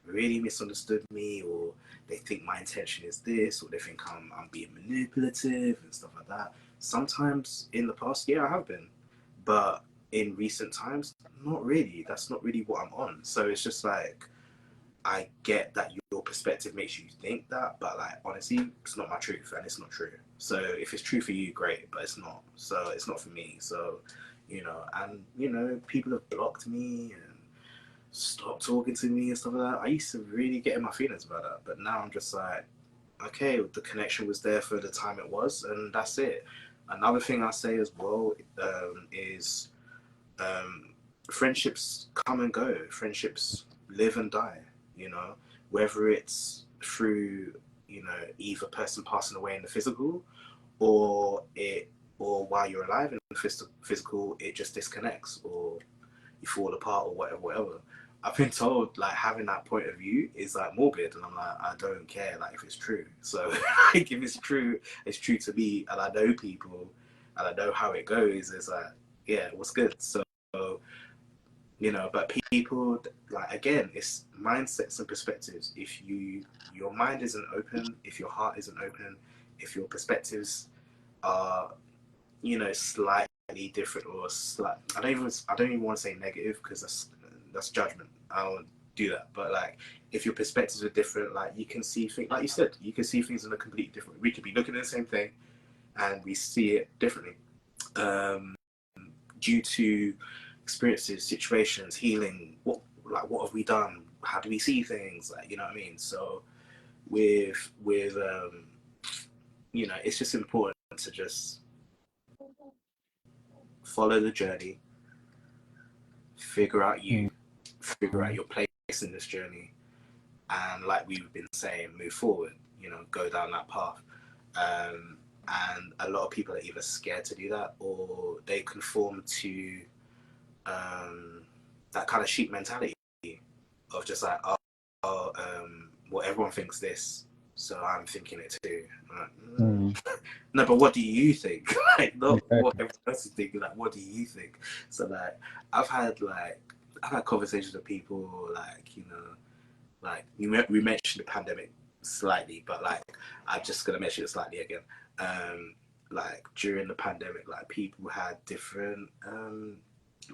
really misunderstood me, or they think my intention is this, or they think I'm being manipulative and stuff like that. Sometimes in the past, yeah, I have been, but in recent times, not really. That's not really what I'm on. So it's just like, I get that your perspective makes you think that, but like, honestly, it's not my truth and it's not true. So if it's true for you, great, but it's not. So it's not for me. So, you know, and you know, people have blocked me and stopped talking to me and stuff like that. I used to really get in my feelings about that, but now I'm just like, okay, the connection was there for the time it was, and that's it. Another thing I say as well is um, friendships come and go. Friendships live and die. You know, whether it's through, you know, either person passing away in the physical, or while you're alive in the physical, it just disconnects, or you fall apart, or whatever, whatever. I've been told, like, having that point of view is like morbid, and I'm like, I don't care, like, if it's true. So like, if it's true to me, and I know people, and I know how it goes. It's like, yeah, what's good. So, you know, but people, like, again, it's mindsets and perspectives. If your mind isn't open, if your heart isn't open, if your perspectives are, you know, slightly different, or slight, I don't even want to say negative, because that's judgment. I don't do that. But like, if your perspectives are different, like, you can see things, like you said, you can see things in a completely different. We could be looking at the same thing and we see it differently, due to experiences, situations, healing. What have we done? How do we see things? Like, you know what I mean? So with you know, it's just important to just follow the journey, figure out you, figure out your place in this journey, and like we've been saying, move forward. You know, go down that path. And a lot of people are either scared to do that, or they conform to that kind of sheep mentality of just like, well, everyone thinks this, so I'm thinking it too. Like, no, but what do you think? Like, not what Exactly. everyone else is thinking. Like, what do you think? So like, I've had conversations with people, like, you know, like we mentioned the pandemic slightly, but like, I'm just gonna mention it slightly again. Like, during the pandemic, like, people had different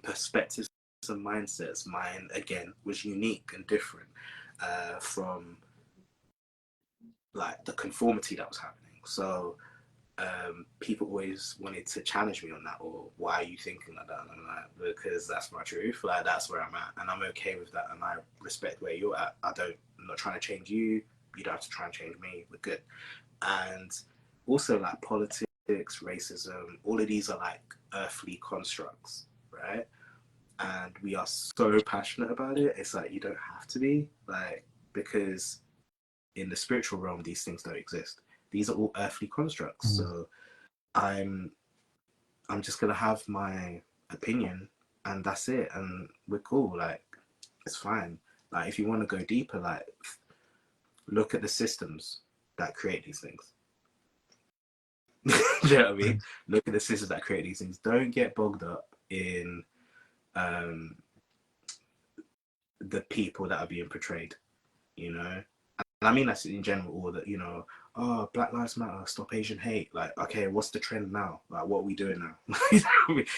perspectives and mindsets. Mine, again, was unique and different from like the conformity that was happening. So people always wanted to challenge me on that, or why are you thinking like that? And I'm like, because that's my truth. Like, that's where I'm at, and I'm okay with that, and I respect where you're at. I'm not trying to change you. You don't have to try and change me. We're good. And also, like, politics, racism, all of these are like earthly constructs, right? And we are so passionate about it. It's like, you don't have to be, like, because in the spiritual realm, these things don't exist. These are all earthly constructs. So I'm just gonna have my opinion, and that's it, and we're cool. Like, it's fine. Like, if you want to go deeper, like, look at the systems that create these things. Do you know what I mean? Look at the systems that create these things. Don't get bogged up in um, the people that are being portrayed. You know, and I mean that's in general, all that, you know, oh, Black Lives Matter, stop Asian hate. Like, okay, what's the trend now? Like, what are we doing now?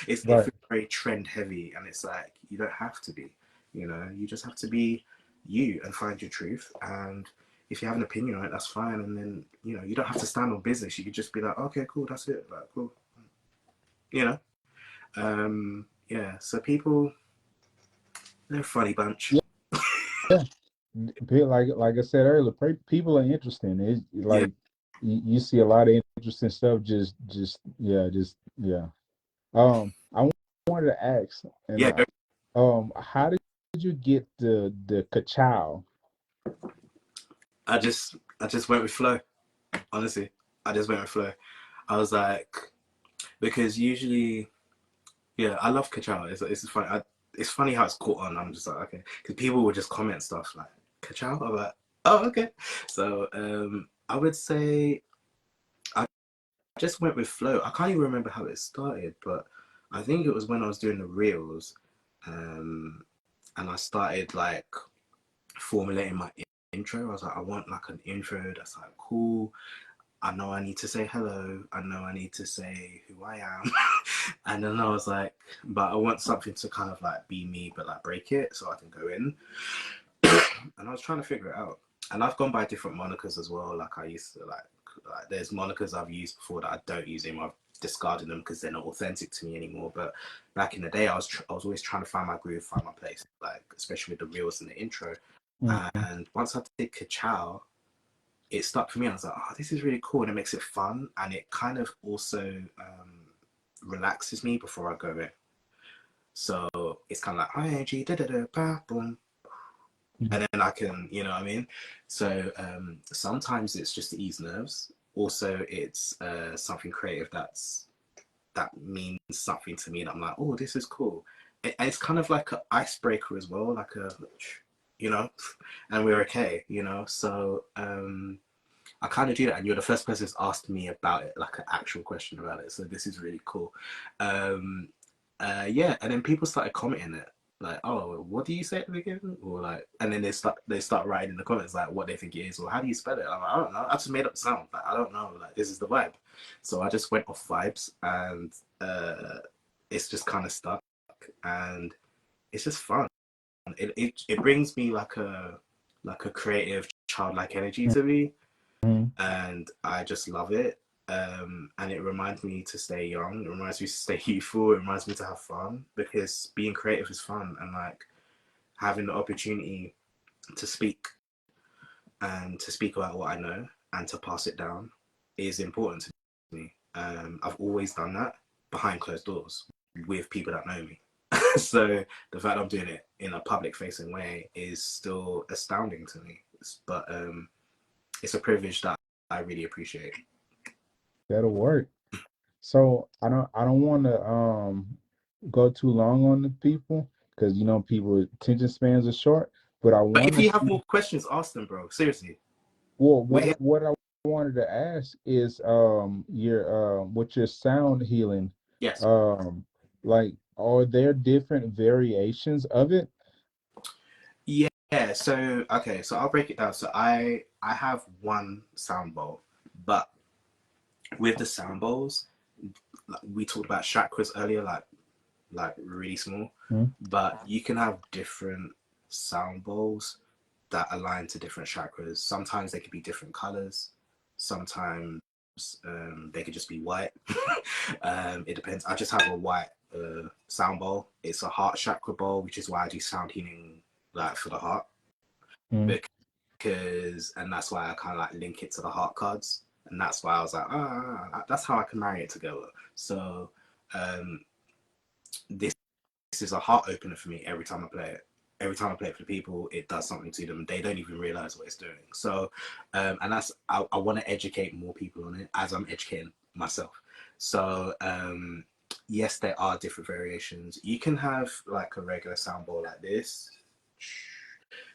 It's Right. very trend heavy, and it's like, you don't have to be. You know, you just have to be you and find your truth. And if you have an opinion on it, that's fine. And then, you know, you don't have to stand on business. You could just be like, okay, cool, that's it. Like, cool. You know? Yeah. So people, they're a funny bunch. Yeah, yeah. Like I said earlier, people are interesting. It's Yeah. like you see a lot of interesting stuff. Yeah. I wanted to ask, and Yeah. how did you get the cacao? I just went with flow. Honestly, I just went with flow. I was like, because usually, yeah, I love Kachao. It's funny. It's funny how it's caught on. I'm just like, okay, because people will just comment stuff like Kachao. I'm like, oh, okay. So I would say I just went with flow. I can't even remember how it started, but I think it was when I was doing the reels, um, and I started like formulating my intro. I was like, I want like an intro that's like cool. I know I need to say hello. I know I need to say who I am. And then I was like, but I want something to kind of like be me, but like break it so I can go in. And I was trying to figure it out. And I've gone by different monikers as well. Like I used to like there's monikers I've used before that I don't use anymore. I've discarded them because they're not authentic to me anymore. But back in the day, I was always trying to find my groove, find my place, like especially with the reels and the intro. Mhm. And once I did Kachow, it stuck for me. I was like, oh, this is really cool, and it makes it fun, and it kind of also relaxes me before I go in. So it's kind of like high energy, da da da, ba, boom, and then I can, you know what I mean. So sometimes it's just to ease nerves. Also, it's something creative that means something to me, and I'm like, oh, this is cool. It's kind of like an icebreaker as well, like a, you know, and we're okay, you know. So I kind of do that, and you're the first person who's asked me about it, like an actual question about it. So this is really cool. Um, yeah, and then people started commenting it, like, "Oh, what do you say at the beginning?" Or like, and then they start writing in the comments like what they think it is, or how do you spell it? I'm like, I don't know. I just made up the sound. Like, I don't know. Like, this is the vibe. So I just went off vibes, and it's just kind of stuck, and it's just fun. It brings me like a creative childlike energy to me, Mhm. and I just love it. And it reminds me to stay young. It reminds me to stay youthful. It reminds me to have fun because being creative is fun, and like having the opportunity to speak and to speak about what I know and to pass it down is important to me. I've always done that behind closed doors with people that know me. So the fact I'm doing it in a public facing way is still astounding to me. But it's a privilege that I really appreciate. That'll work. So I don't want to go too long on the people because people attention spans are short. But I But want if to you have see. more questions, ask them, bro. Seriously. Well, We're here. what I wanted to ask is your with your sound healing, Yes. um like are there different variations of it? Yeah. So okay, so I'll break it down. So I have one sound bowl, but with the sound bowls, like we talked about chakras earlier, like really small, Hmm? but you can have different sound bowls that align to different chakras. Sometimes they could be different colors. Sometimes they could just be white. It depends. I just have a white sound bowl. It's a heart chakra bowl, which is why I do sound healing like for the heart, Hmm. because and that's why I kind of like link it to the heart cards, and that's why I was like, that's how I can marry it together. So um, this is a heart opener for me every time I play it. Every time I play it for people, it does something to them. They don't even realize what it's doing. So, and that's I want to educate more people on it as I'm educating myself. So, yes, there are different variations. You can have like a regular sound bowl like this.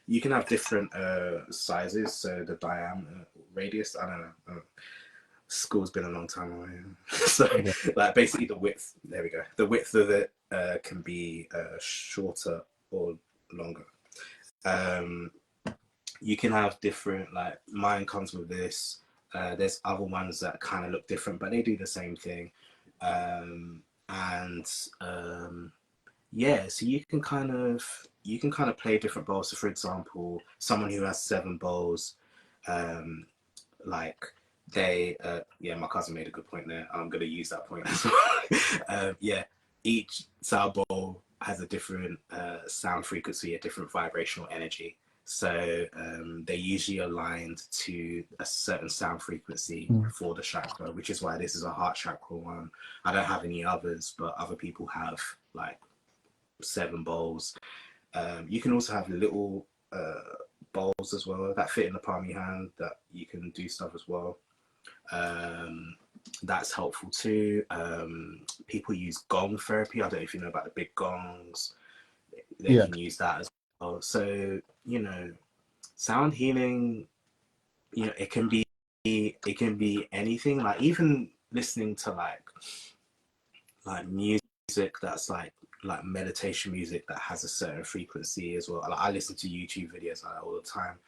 You can have different sizes. So the diameter, radius, I don't know. School's been a long time away. So, Yeah. like, basically the width, there we go. The width of it can be shorter or longer. Um, you can have different, like, mine comes with this. There's other ones that kind of look different, but they do the same thing. And Yeah, so you can kind of play different bowls. So for example, someone who has 7 bowls, um, like they yeah, my cousin made a good point there. I'm gonna use that point as well. Yeah, each sound bowl has a different sound frequency, a different vibrational energy. So they're usually aligned to a certain sound frequency Mm. for the chakra, which is why this is a heart chakra one. I don't have any others, but other people have like 7 bowls. You can also have little bowls as well that fit in the palm of your hand that you can do stuff as well. Um, that's helpful too. People use gong therapy. I don't know if you know about the big gongs. They Yeah, can use that as well. So, you know, sound healing, you know, it can be anything. Like even listening to like music that's like meditation music that has a certain frequency as well. Like, I listen to YouTube videos like that all the time,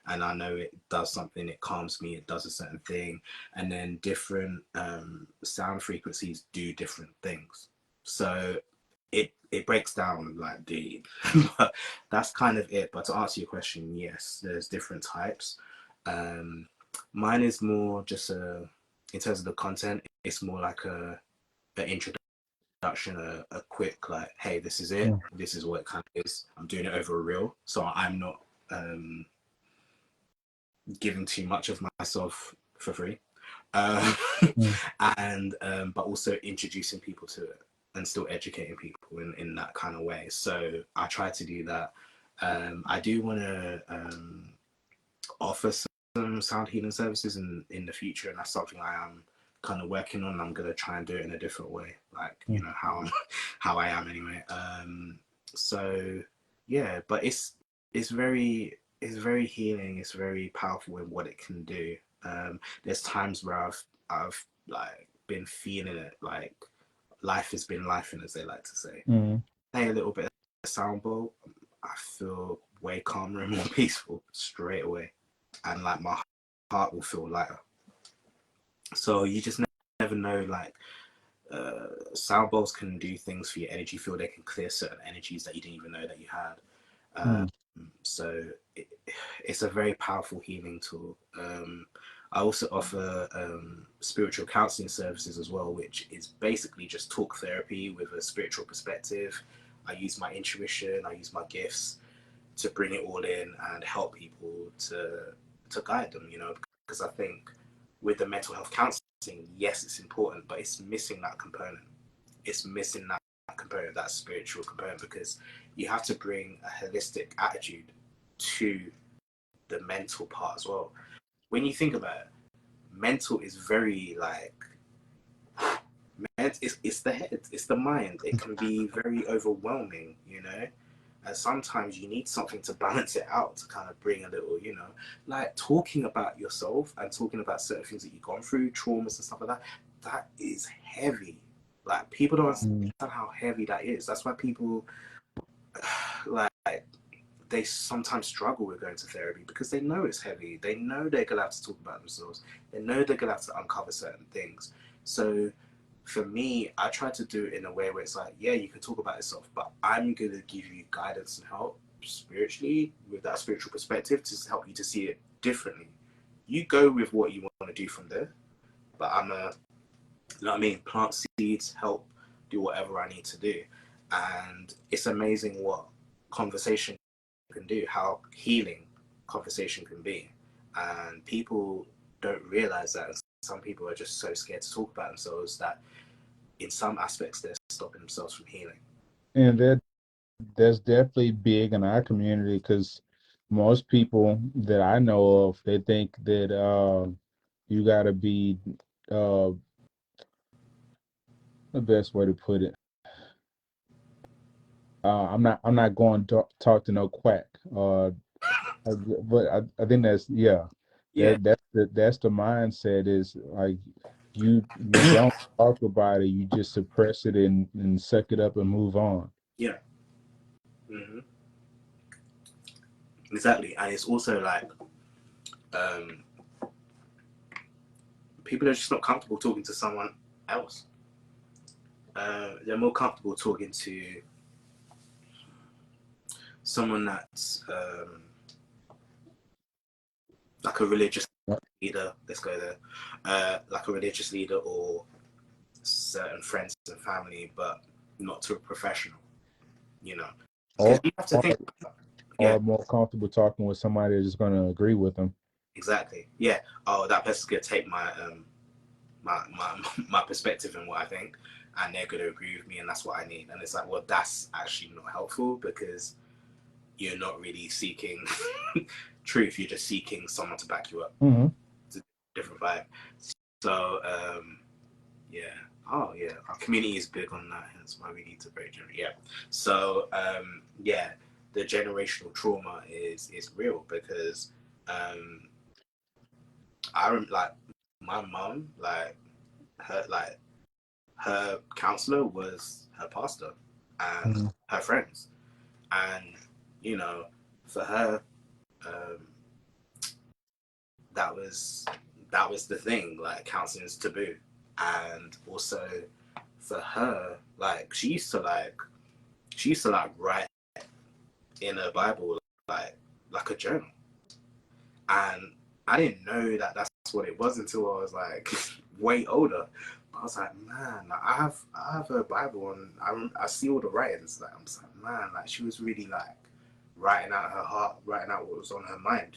and I know it does something. It calms me. It does a certain thing, and then different sound frequencies do different things. So it breaks down like the, but that's kind of it. But to answer your question, yes, there's different types. Um, Mine is more just in terms of the content, it's more like a an introduction, a quick like, hey, this is it. yeah. This is what it kind of is. I'm doing it over a reel, so I'm not um, giving too much of myself for free, uh, Mm. and but also introducing people to it and still educating people in that kind of way. So I try to do that. I do want to offer some sound healing services in the future, and that's something I am kind of working on. I'm gonna try and do it in a different way, like you Mm. know how how I am anyway. So yeah, but it's very healing. It's very powerful in what it can do. There's times where I've like been feeling it, like life has been lifing, as they like to say. Mm. Play a little bit of sound bowl, I feel way calmer and more peaceful straight away, and like my heart will feel lighter. So you just never know. Like sound bowls can do things for your energy field. They can clear certain energies that you didn't even know that you had. Mm. So it's a very powerful healing tool. I also offer spiritual counseling services as well, which is basically just talk therapy with a spiritual perspective. I use my intuition, I use my gifts to bring it all in and help people to guide them, you know, because I think with the mental health counseling, yes, it's important, but it's missing that component. It's missing that component, that spiritual component, because you have to bring a holistic attitude to the mental part as well. When you think about it, mental is very like it's the head, it's the mind. It can be very overwhelming, you know. And sometimes you need something to balance it out to kind of bring a little, you know, like talking about yourself and talking about certain things that you've gone through, traumas and stuff like that. That is heavy. Like people don't understand Mm. how heavy that is. That's why people like they sometimes struggle with going to therapy because they know it's heavy. They know they're gonna have to talk about themselves. They know they're gonna have to uncover certain things. So for me, I try to do it in a way where it's like, yeah, you can talk about yourself, but I'm gonna give you guidance and help spiritually with that spiritual perspective to help you to see it differently. You go with what you want to do from there, but I'm a, you know what I mean, plant seeds, help do whatever I need to do. And it's amazing what conversation can do, how healing conversation can be. And people don't realize that. Some people are just so scared to talk about themselves that in some aspects they're stopping themselves from healing. And that's definitely big in our community because most people that I know of, they think that you got to be uh, the best way to put it. I'm not going to talk to no quack. But I think that's yeah. Yeah, That's the mindset is like you don't talk about it, you just suppress it and suck it up and move on. yeah, hmm exactly. And it's also like um, people are just not comfortable talking to someone else. They're more comfortable talking to someone that's like a religious leader, let's go there, like a religious leader or certain friends and family, but not to a professional, you know. Because Or, you have to or think, yeah, or more comfortable talking with somebody that's just going to agree with them. exactly, yeah. Oh, that person's gonna take my my perspective and what I think, and they're gonna agree with me, and that's what I need. And it's like, well, that's actually not helpful because you're not really seeking truth. You're just seeking someone to back you up. Mm-hmm. It's a different vibe. So, yeah. Oh, yeah. Our community is big on that. That's why we need to break generation. Yeah. So, yeah, the generational trauma is real because I remember, like, my mom, her counselor was her pastor and Mm-hmm. her friends, and you know, for her, um, that was the thing. Like counseling is taboo, and also for her, like she used to like write in her Bible like a journal, and I didn't know that that's what it was until I was like way older. But I was like, man, like, I have her Bible and I see all the writings. Like I'm just like, man, like she was really like writing out her heart, writing out what was on her mind,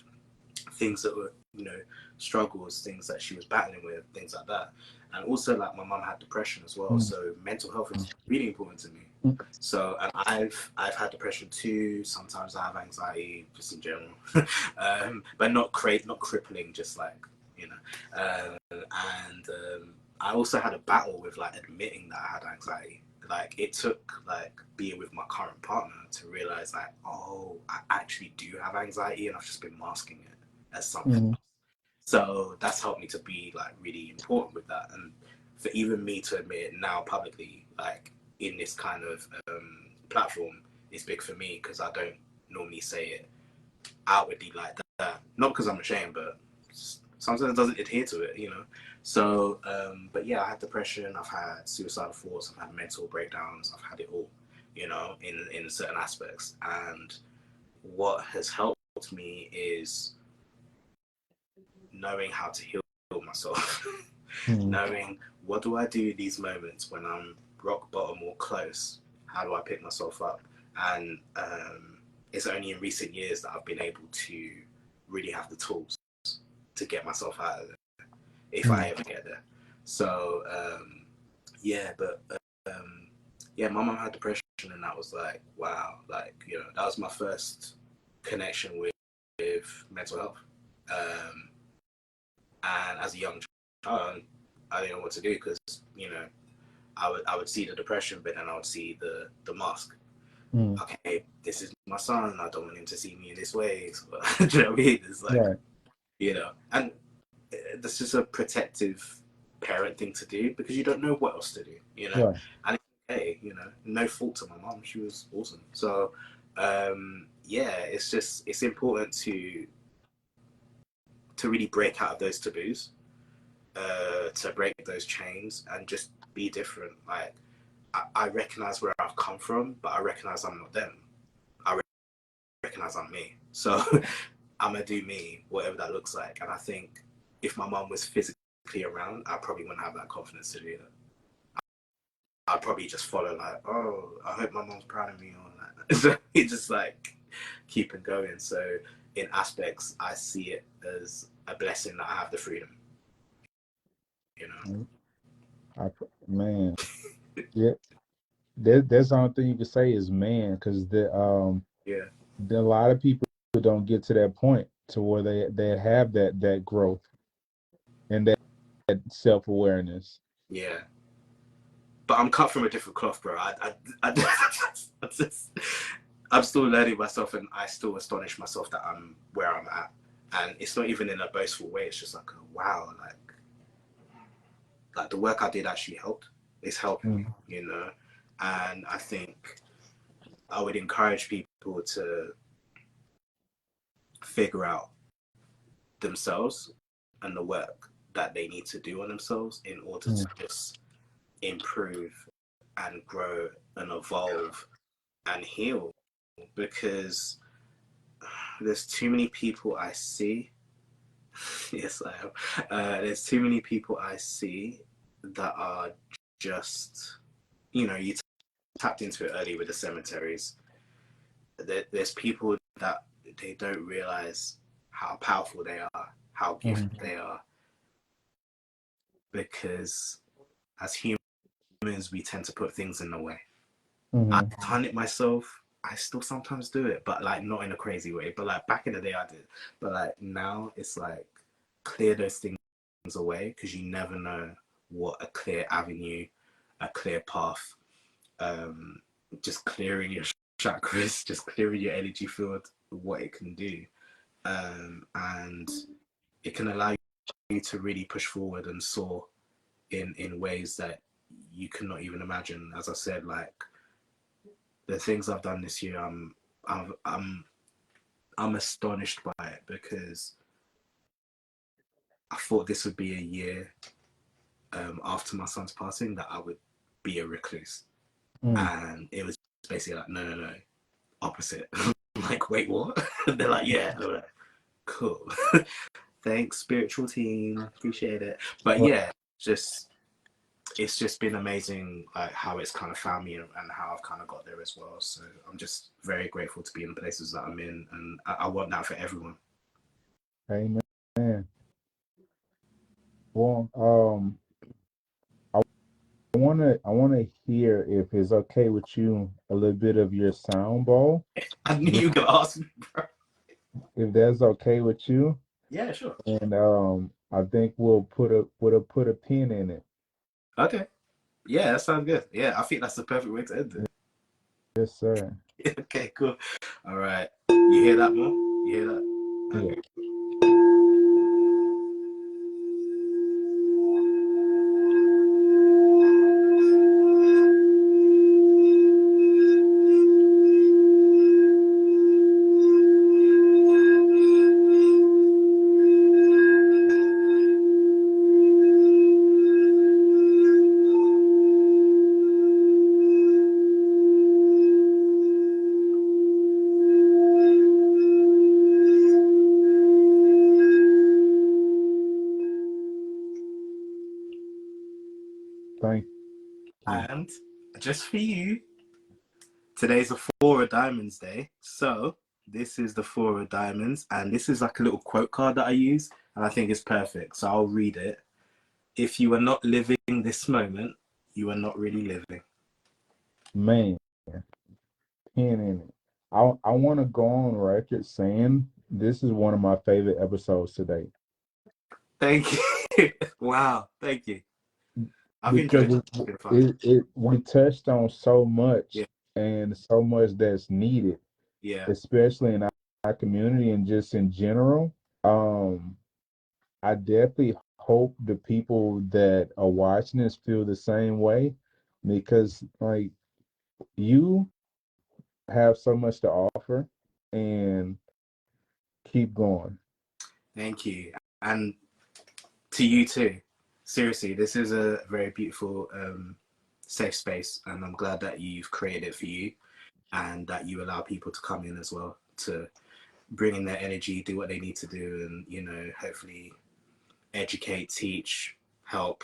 things that were, you know, struggles, things that she was battling with, things like that. And also, like, my mum had depression as well, so mental health is really important to me. So, and I've had depression too. Sometimes I have anxiety, just in general, but not crippling, just like, you know. I also had a battle with like admitting that I had anxiety. Like it took like being with my current partner to realize like, oh, I actually do have anxiety, and I've just been masking it as something. Mm-hmm. So that's helped me to be like really important with that, and for even me to admit it now publicly, like in this kind of platform, is big for me because I don't normally say it outwardly like that. Not because I'm ashamed, but sometimes it doesn't adhere to it, you know. So, but yeah, I had depression. I've had suicidal thoughts. I've had mental breakdowns. I've had it all, you know, in certain aspects. And what has helped me is knowing how to heal myself, Mm-hmm. knowing what do I do in these moments when I'm rock bottom or close. How do I pick myself up? And it's only in recent years that I've been able to really have the tools to get myself out of there if I ever get there. So yeah, but yeah, my mom had depression, and that was like, wow, like, you know, that was my first connection with mental health. Um, and as a young child, I didn't know what to do because, you know, I would see the depression, but then I would see the mask. Mm-hmm. Okay, this is my son. I don't want him to see me in this way. So, do you know what I mean? It's like, Right. you know, and that's just a protective parent thing to do because you don't know what else to do, you know. Right. And it's okay, you know, no fault to my mom. She was awesome. So, yeah, it's important to really break out of those taboos, to break those chains and just be different. Like I recognize where I've come from, but I recognize I'm not them. I recognize I'm me. So I'm gonna do me, whatever that looks like. And I think if my mom was physically around, I probably wouldn't have that confidence to do that. I'd probably just follow like, oh, I hope my mom's proud of me or like so it's just like keeping going. So in aspects, I see it as a blessing that I have the freedom, you know. Man, yeah, that's the only thing you can say is man, because Yeah, a lot of people don't get to that point to where they have that growth and that self awareness. yeah. But I'm cut from a different cloth, bro. I just, I'm still learning myself, and I still astonish myself that I'm where I'm at. And it's not even in a boastful way. It's just like, oh, wow, like the work I did actually helped. It's helping me, Mm. you know. And I think I would encourage people to figure out themselves and the work that they need to do on themselves in order to Mm. just improve and grow and evolve and heal because there's too many people I see. Yes, I am. There's too many people I see that are just, you tapped into it early with the cemeteries. There's people that they don't realize how powerful they are, how gifted they are, because as humans, we tend to put things in the way. I've done it myself. I still sometimes do it, but like not in a crazy way. But like back in the day, I did. But like now, it's like clear those things away, because you never know what a clear avenue, a clear path, just clearing your chakras, just clearing your energy field, what it can do, and it can allow you to really push forward and soar in ways that you cannot even imagine. As I said, like the things I've done this year, I'm astonished by it, because I thought this would be a year after my son's passing that I would be a recluse, and it was basically like no, opposite. I'm like, wait, what? They're like, yeah. They're like, cool. Thanks, spiritual team, appreciate it. But yeah, it's just been amazing, like how it's kind of found me and how I've kind of got there as well. So I'm just very grateful to be in the places that I'm in, and I want that for everyone. Amen. Well, I wanna hear, if it's okay with you, a little bit of your sound bowl. I knew you were gonna ask me, bro. If that's okay with you. Yeah, sure. And I think we'll put a pin in it. Okay. Yeah, that sounds good. Yeah, I think that's the perfect way to end it. Yes, sir. Okay, cool. All right. You hear that, Mo? You hear that? Yeah. Thank you. And just for you, today's a Four of Diamonds day. So this is the Four of Diamonds, and this is like a little quote card that I use, and I think it's perfect. So I'll read it. If you are not living this moment, you are not really living. Man, pin in it. I want to go on record saying this is one of my favorite episodes today. Thank you. Wow, thank you. I've enjoyed Because it. we touched on so much, Yeah. and so much that's needed, Yeah. especially in our community and just in general. Um, I definitely hope the people that are watching this feel the same way, because like you have so much to offer, and keep going. Thank you. And to you too. Seriously, this is a very beautiful safe space, and I'm glad that you've created it for you, and that you allow people to come in as well, to bring in their energy, do what they need to do, and hopefully educate, teach, help,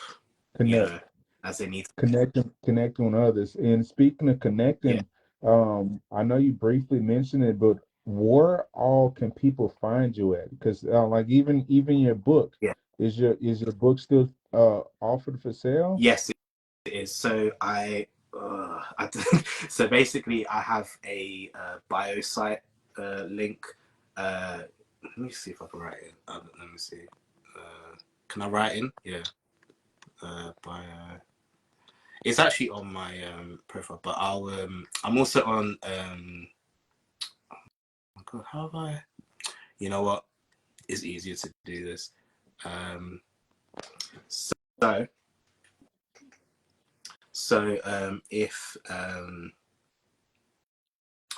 Connect, as they need to. connect on others. And speaking of Yeah. connecting, I know you briefly mentioned it, but where all can people find you at? Because like even your book, Yeah. is your book still offered for sale? Yes, it is. So so basically, I have a bio site link. Let me see if I can write it. Let me see. Can I write in? Yeah. Bio. It's actually on my profile, but I'm also on. Oh my God, how have I? You know what? It's easier to do this. So if on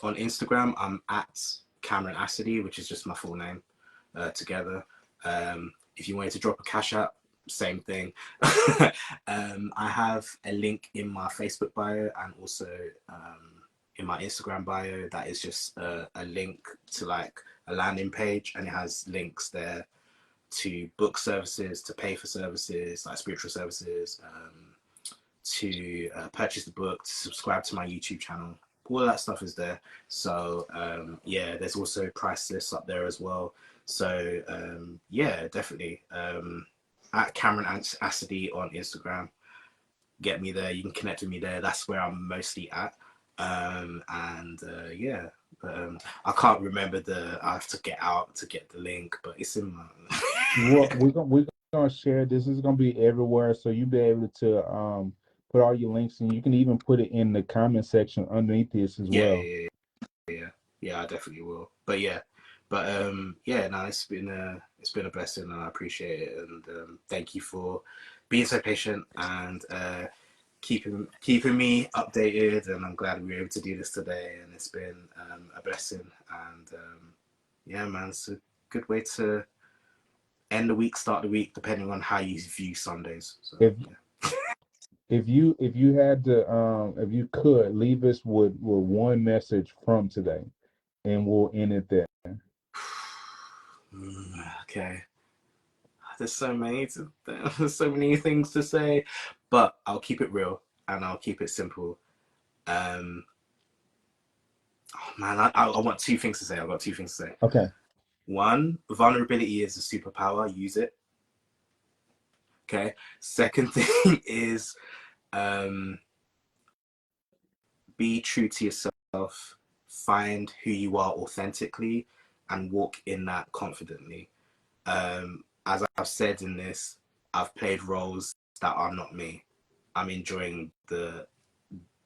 Instagram, I'm at Cameron Asady, which is just my full name together. If you wanted to drop a cash app, same thing. I have a link in my Facebook bio, and also in my Instagram bio. That is just a link to like a landing page, and it has links there to book services, to pay for services like spiritual services, to purchase the book, to subscribe to my YouTube channel. All of that stuff is there. So yeah, there's also price lists up there as well. So yeah, definitely at Cameron Asadi on Instagram. Get me there. You can connect with me there. That's where I'm mostly at. Yeah, but I can't remember I have to get out to get the link, but it's in my. Well, we're gonna share. This is gonna be everywhere, so you'll be able to put all your links, and you can even put it in the comment section underneath this as Yeah, well. yeah, I definitely will. But yeah, yeah, no, it's been a blessing, and I appreciate it, and thank you for being so patient and keeping me updated, and I'm glad we were able to do this today, and it's been a blessing, and yeah, man, it's a good way to end the week, start the week, depending on how you view Sundays. So If yeah. if you had to if you could leave us with one message from today, and we'll end it there. Okay. There's there's so many things to say, but I'll keep it real and I'll keep it simple. Oh man, I want two things to say. I've got two things to say. Okay. One, vulnerability is a superpower. Use it. Okay. Second thing is be true to yourself. Find who you are authentically and walk in that confidently. As I've said in this, I've played roles that are not me. I'm enjoying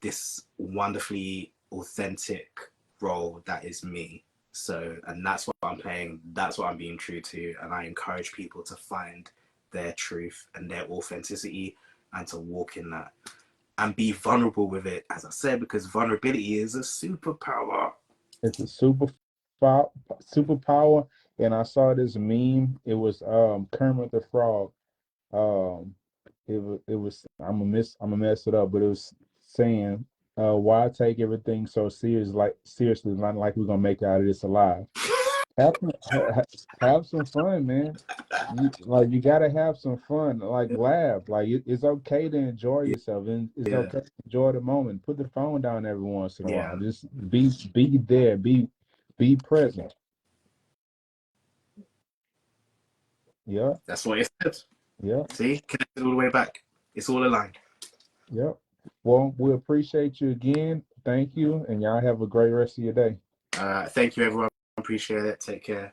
this wonderfully authentic role that is me. So, and that's what I'm playing. That's what I'm being true to. And I encourage people to find their truth and their authenticity and to walk in that and be vulnerable with it, as I said, because vulnerability is a superpower. It's a superpower, and I saw this meme. It was Kermit the Frog. Um, it was I'm gonna mess it up, but it was saying, "Why take everything so seriously, like we're gonna make it out of this alive." Have some, have some fun, man. You gotta have some fun, like laugh. Like it's okay to enjoy yourself, and it's Yeah, okay to enjoy the moment. Put the phone down every once in a yeah, while. Just be there, be present. Yeah, that's what it said. yeah, See, connected all the way back. It's all aligned. yeah. Well, we appreciate you again. Thank you, and y'all have a great rest of your day. Thank you, everyone. Appreciate it. Take care.